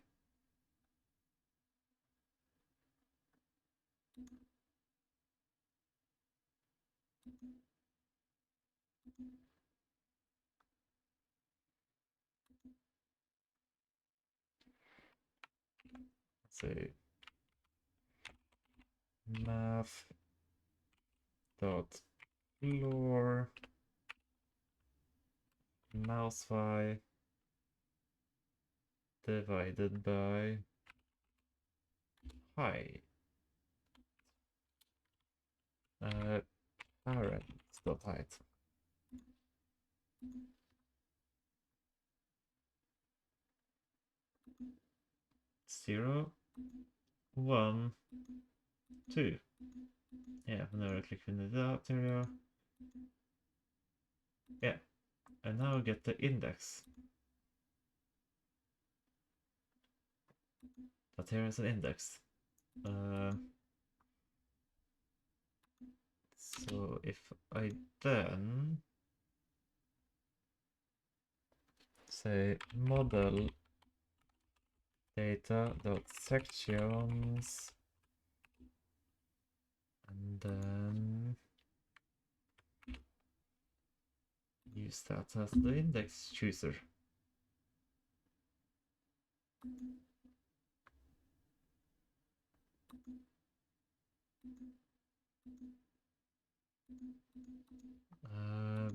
Let's say math dot floor mouse Y divided by height. Parent dot height. 0, 1, 2. Yeah, now I click in the out area. Yeah, and now get the index. That here is an index. So if I then say model data dot sections and then use that as the index chooser.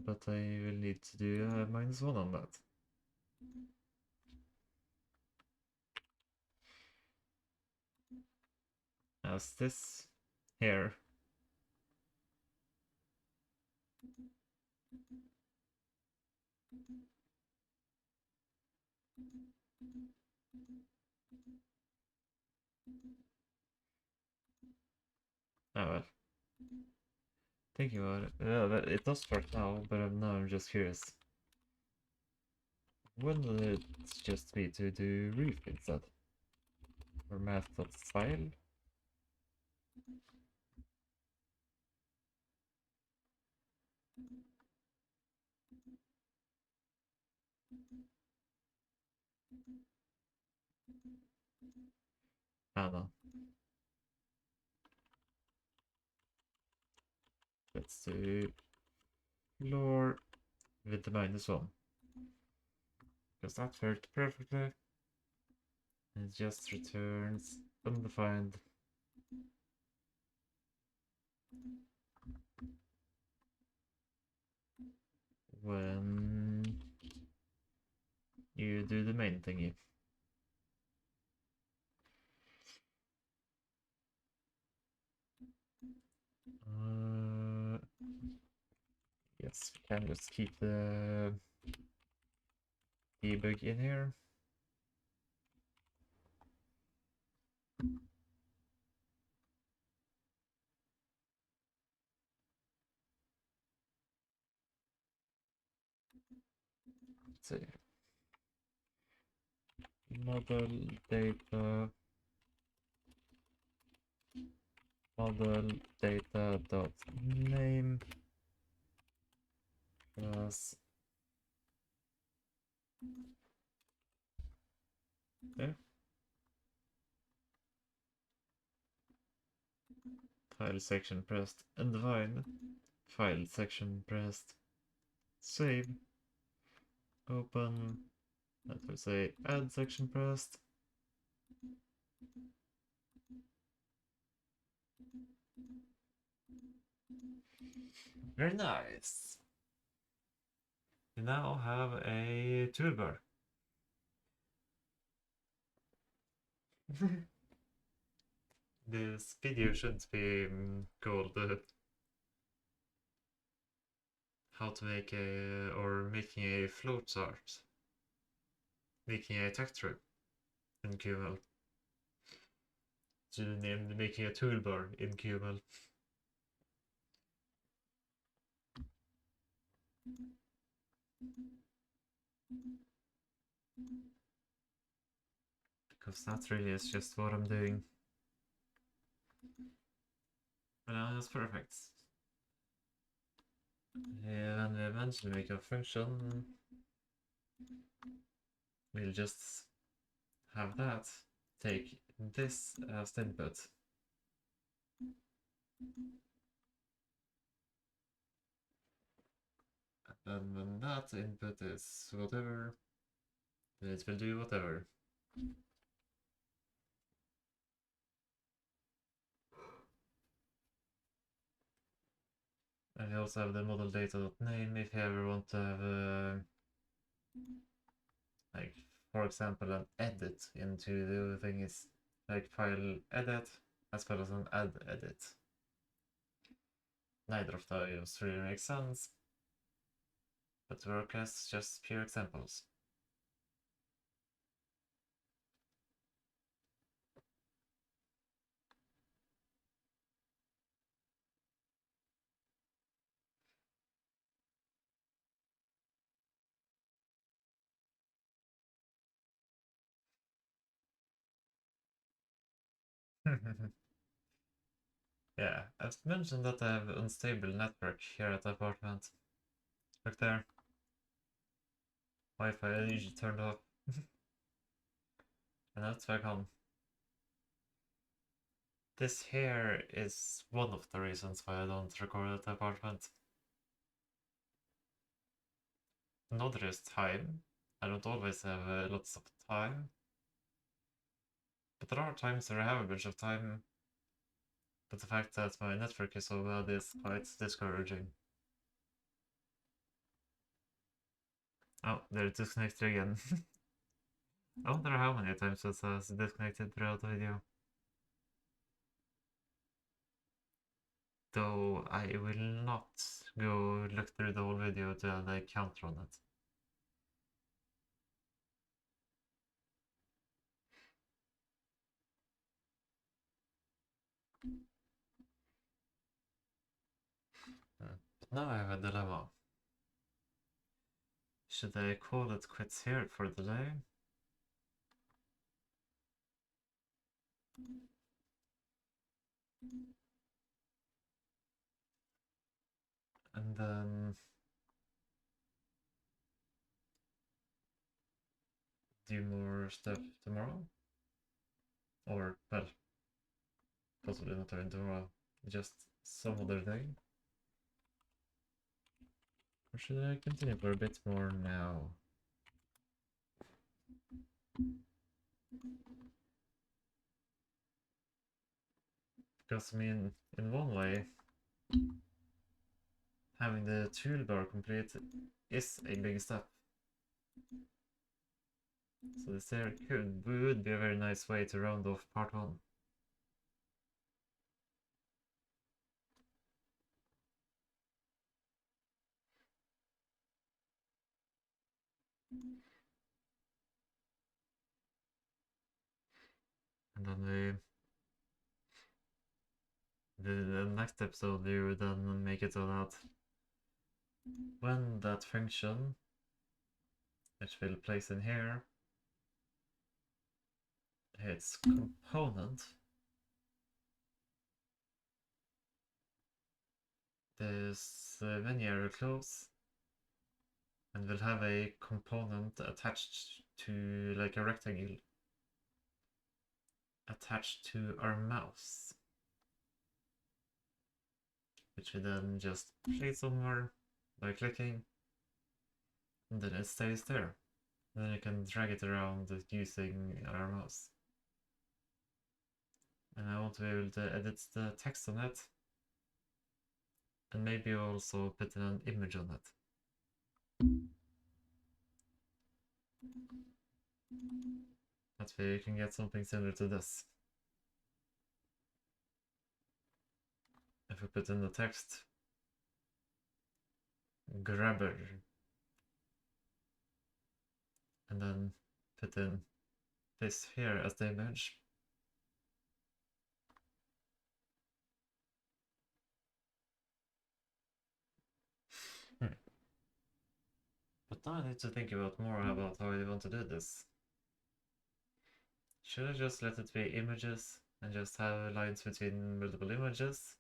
But I will need to do -1 on that. As this here. Oh well. Thinking about it. Yeah, it does work now, but now I'm just curious. Wouldn't it just be to do roof instead? Or math.style? I don't know. Let's do floor with the -1. Because that worked perfectly. It just returns undefined. When you do the main thingy. Yes, we can just keep the debug in here. Let's see. Model data dot name plus there. File section pressed undefined. File section pressed. Save. Open. That will say add section pressed. Very nice. We now have a toolbar. This video should be called how to make a, or making a flowchart, making a texture in QML. Should be named making a toolbar in QML. Because that really is just what I'm doing. And now that's perfect. Yeah, and we eventually make a function. We'll just have that take this as the input. And when that input is whatever, then it will do whatever. And we also have the model data.name if you ever want to have like, for example, an edit into the thing is like file edit as well as an add edit. Neither of those really makes sense, but work as just pure examples. Yeah, I've mentioned that I have unstable network here at the apartment. Look there. Wi-Fi is usually turned off. And that's back on. This here is one of the reasons why I don't record at the apartment. Another is time. I don't always have lots of time. But there are times where I have a bunch of time. But the fact that my network is so bad is quite discouraging. Oh, they're disconnected again. I wonder how many times it says disconnected throughout the video. Though I will not go look through the whole video to add a counter on it. But now I have a dilemma. Should I call it quits here for the day? And then do more stuff tomorrow? Or, well, possibly not even tomorrow, just some other day. Or should I continue for a bit more now? Because, I mean, in one way, having the toolbar complete is a big step. So this here would be a very nice way to round off part 1. And then the next episode we would then make it so that when that function, which we'll place in here, hits component, this menu area close, and we'll have a component attached to, like a rectangle, attached to our mouse, which we then just place somewhere by clicking, and then it stays there. And then you can drag it around using our mouse. And I want to be able to edit the text on it, and maybe also put in an image on it. That way you can get something similar to this. If we put in the text, grabber, and then put in this here as the image. But now I need to think about more about how I want to do this. Should I just let it be images and just have lines between multiple images?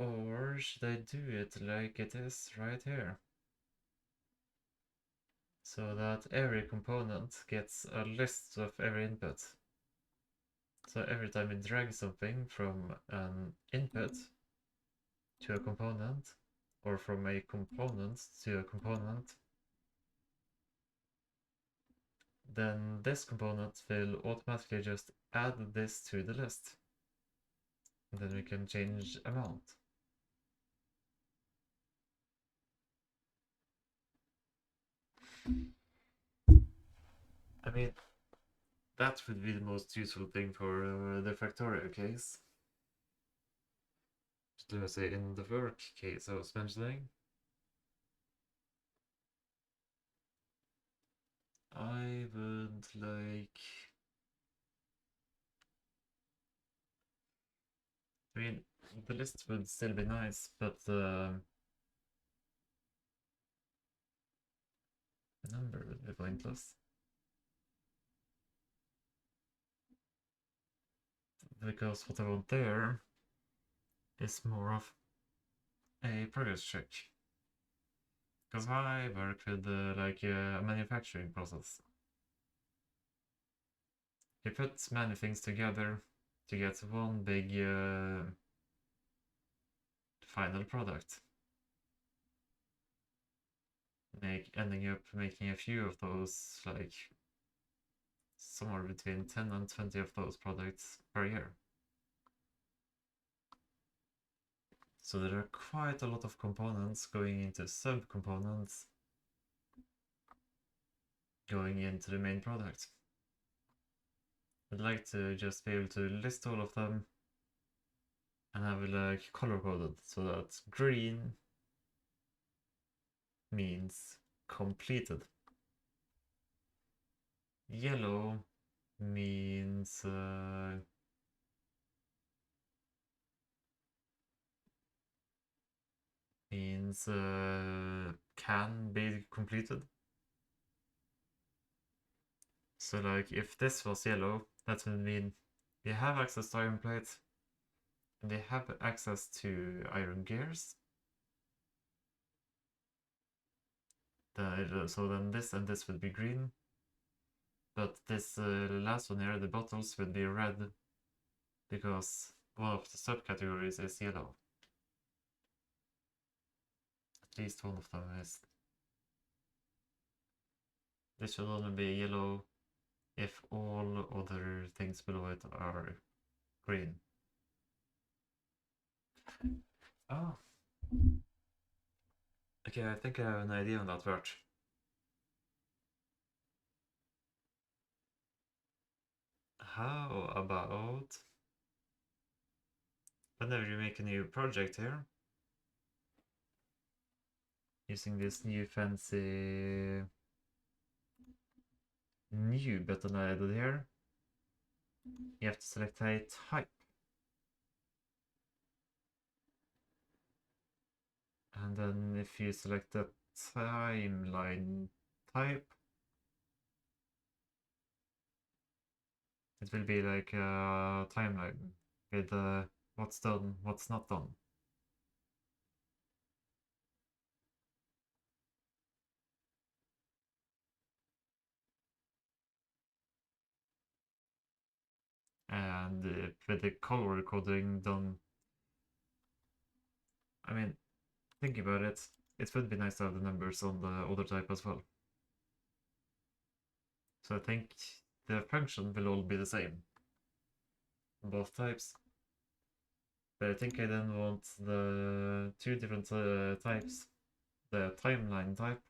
Or should I do it like it is right here? So that every component gets a list of every input. So every time we drag something from an input to a component, or from a component to a component, then this component will automatically just add this to the list. And then we can change amount. I mean, that would be the most useful thing for the factorial case. Let me say in the work case I was mentioning, I would like, I mean, the list would still be nice, but the number would be pointless. Because what I want there is more of a progress check. Because I work with like a manufacturing process. You put many things together to get one big final product. Ending up making a few of those, like somewhere between 10 and 20 of those products per year. So there are quite a lot of components going into sub-components going into the main product. I'd like to just be able to list all of them and have it like color coded so that green means completed, yellow means can be completed. So like if this was yellow, that would mean we have access to iron plates and we have access to iron gears. So then this and this would be green. But this last one here, the bottles would be red because one of the subcategories is yellow. At least one of them is. This should only be yellow if all other things below it are green. Oh. Okay, I think I have an idea on that part. How about whenever you make a new project here, using this new fancy new button I added here, you have to select a type. And then if you select the timeline type, it will be like a timeline with what's done, what's not done. And with the color coding done, I mean, thinking about it, it would be nice to have the numbers on the other type as well. So I think the function will all be the same on both types. But I think I then want the two different types, the timeline type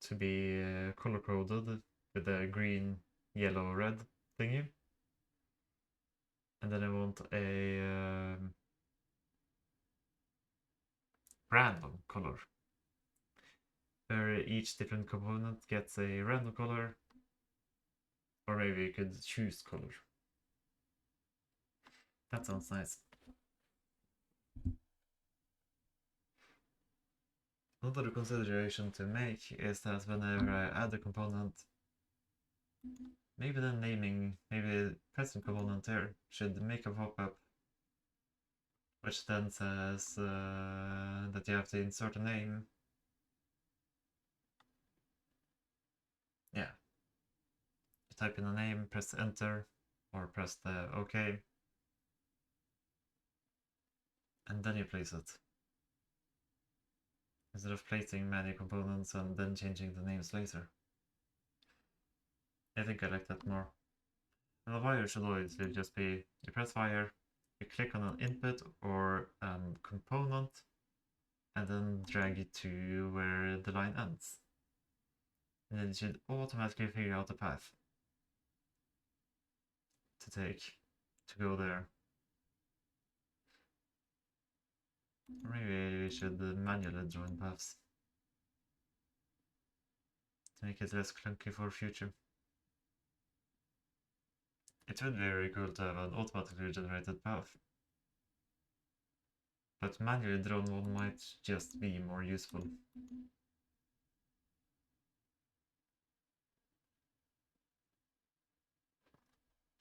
to be color coded with the green, yellow, red thingy. And then I want a random color where each different component gets a random color, or maybe you could choose color. That sounds nice. Another consideration to make is that whenever I add a component, maybe the naming, maybe the present component here should make a pop-up which then says that you have to insert a name. Yeah. You type in a name, press enter, or press the OK, and then you place it. Instead of placing many components and then changing the names later. I think I like that more. And the wire should always just be, you press wire, you click on an input or component, and then drag it to where the line ends. And then it should automatically figure out the path to take to go there. Or maybe we should manually join paths to make it less clunky for future. It would be very cool to have an automatically generated path. But manually drawn one might just be more useful.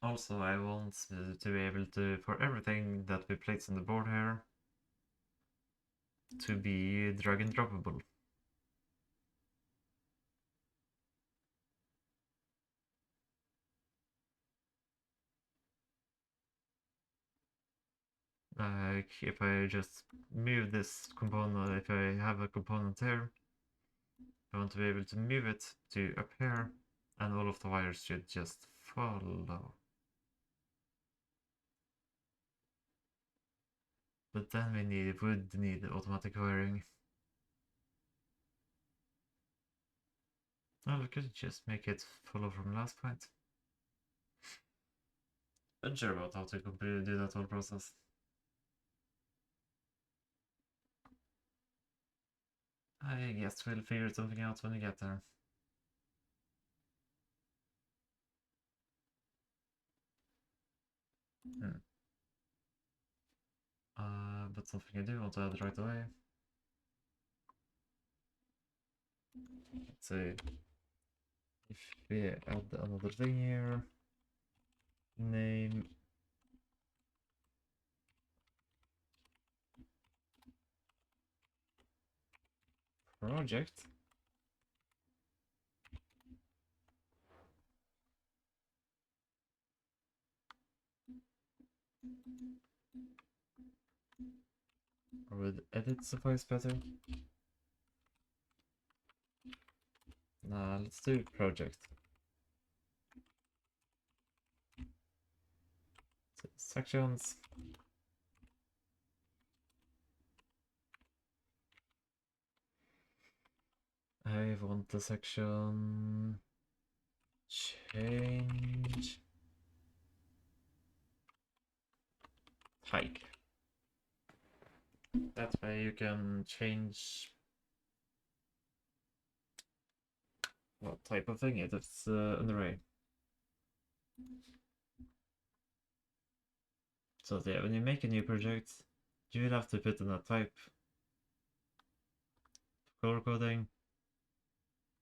Also, I want to be able to, for everything that we place on the board here, to be drag and droppable. Like if I just move this component, if I have a component here, I want to be able to move it to up here, and all of the wires should just follow. But then we would need automatic wiring. Well, we could just make it follow from last point. Unsure about how to completely do that whole process. I guess we'll figure something out when we get there. But something I do want to add right away. Let's say if we add another thing here, name project. Or would edit suffice better? Nah, let's do project. So, sections. I want the section change hike. That way you can change what type of thing it is an array. So yeah, when you make a new project, you will have to put in a type color coding.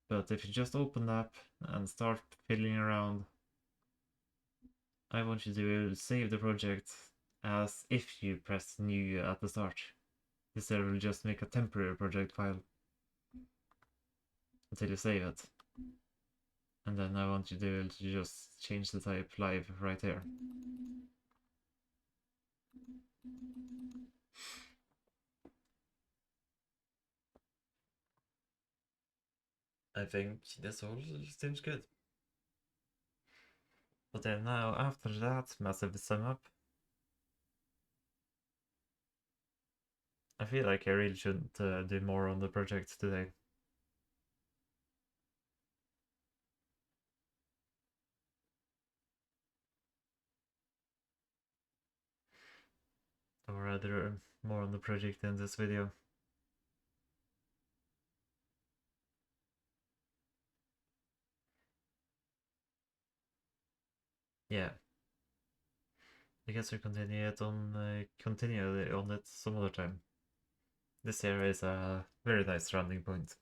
But if you just open the app and start fiddling around, I want you to save the project as if you press new at the start. Instead of just make a temporary project file until you save it. And then I want you to just change the type live right here. I think this all seems good. But then now after that massive sum up, I feel like I really shouldn't do more on the project today. Or rather, more on the project in this video. Yeah. I guess we continue on it some other time. This here is a very nice rounding point.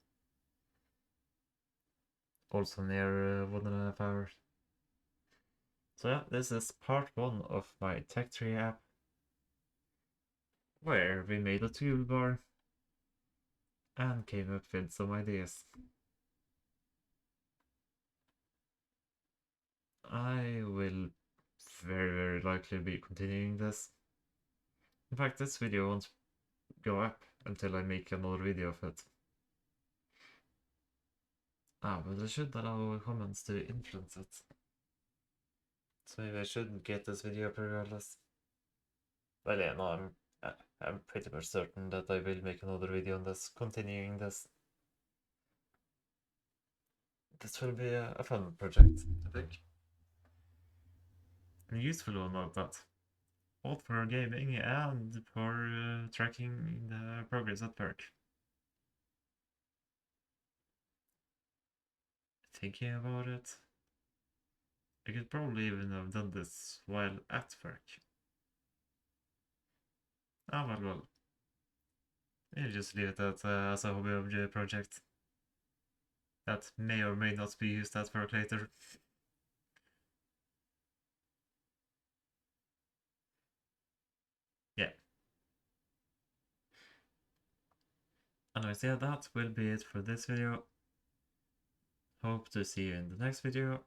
Also near 1.5 hours. So yeah, this is part 1 of my Tech Tree app, where we made a toolbar and came up with some ideas. I will very likely be continuing this. In fact, this video won't go up until I make another video of it. But I should allow comments to influence it. So maybe I shouldn't get this video up regardless. Well, yeah, no, I'm pretty much certain that I will make another video on this, continuing this. This will be a fun project, I think. A useful one at that. Both for gaming and for tracking the progress at work. Thinking about it, I could probably even have done this while at work. Well. I'll just leave it as a hobby project that may or may not be used at work later. Yeah. Anyways, yeah, that will be it for this video. Hope to see you in the next video.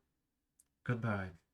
Goodbye.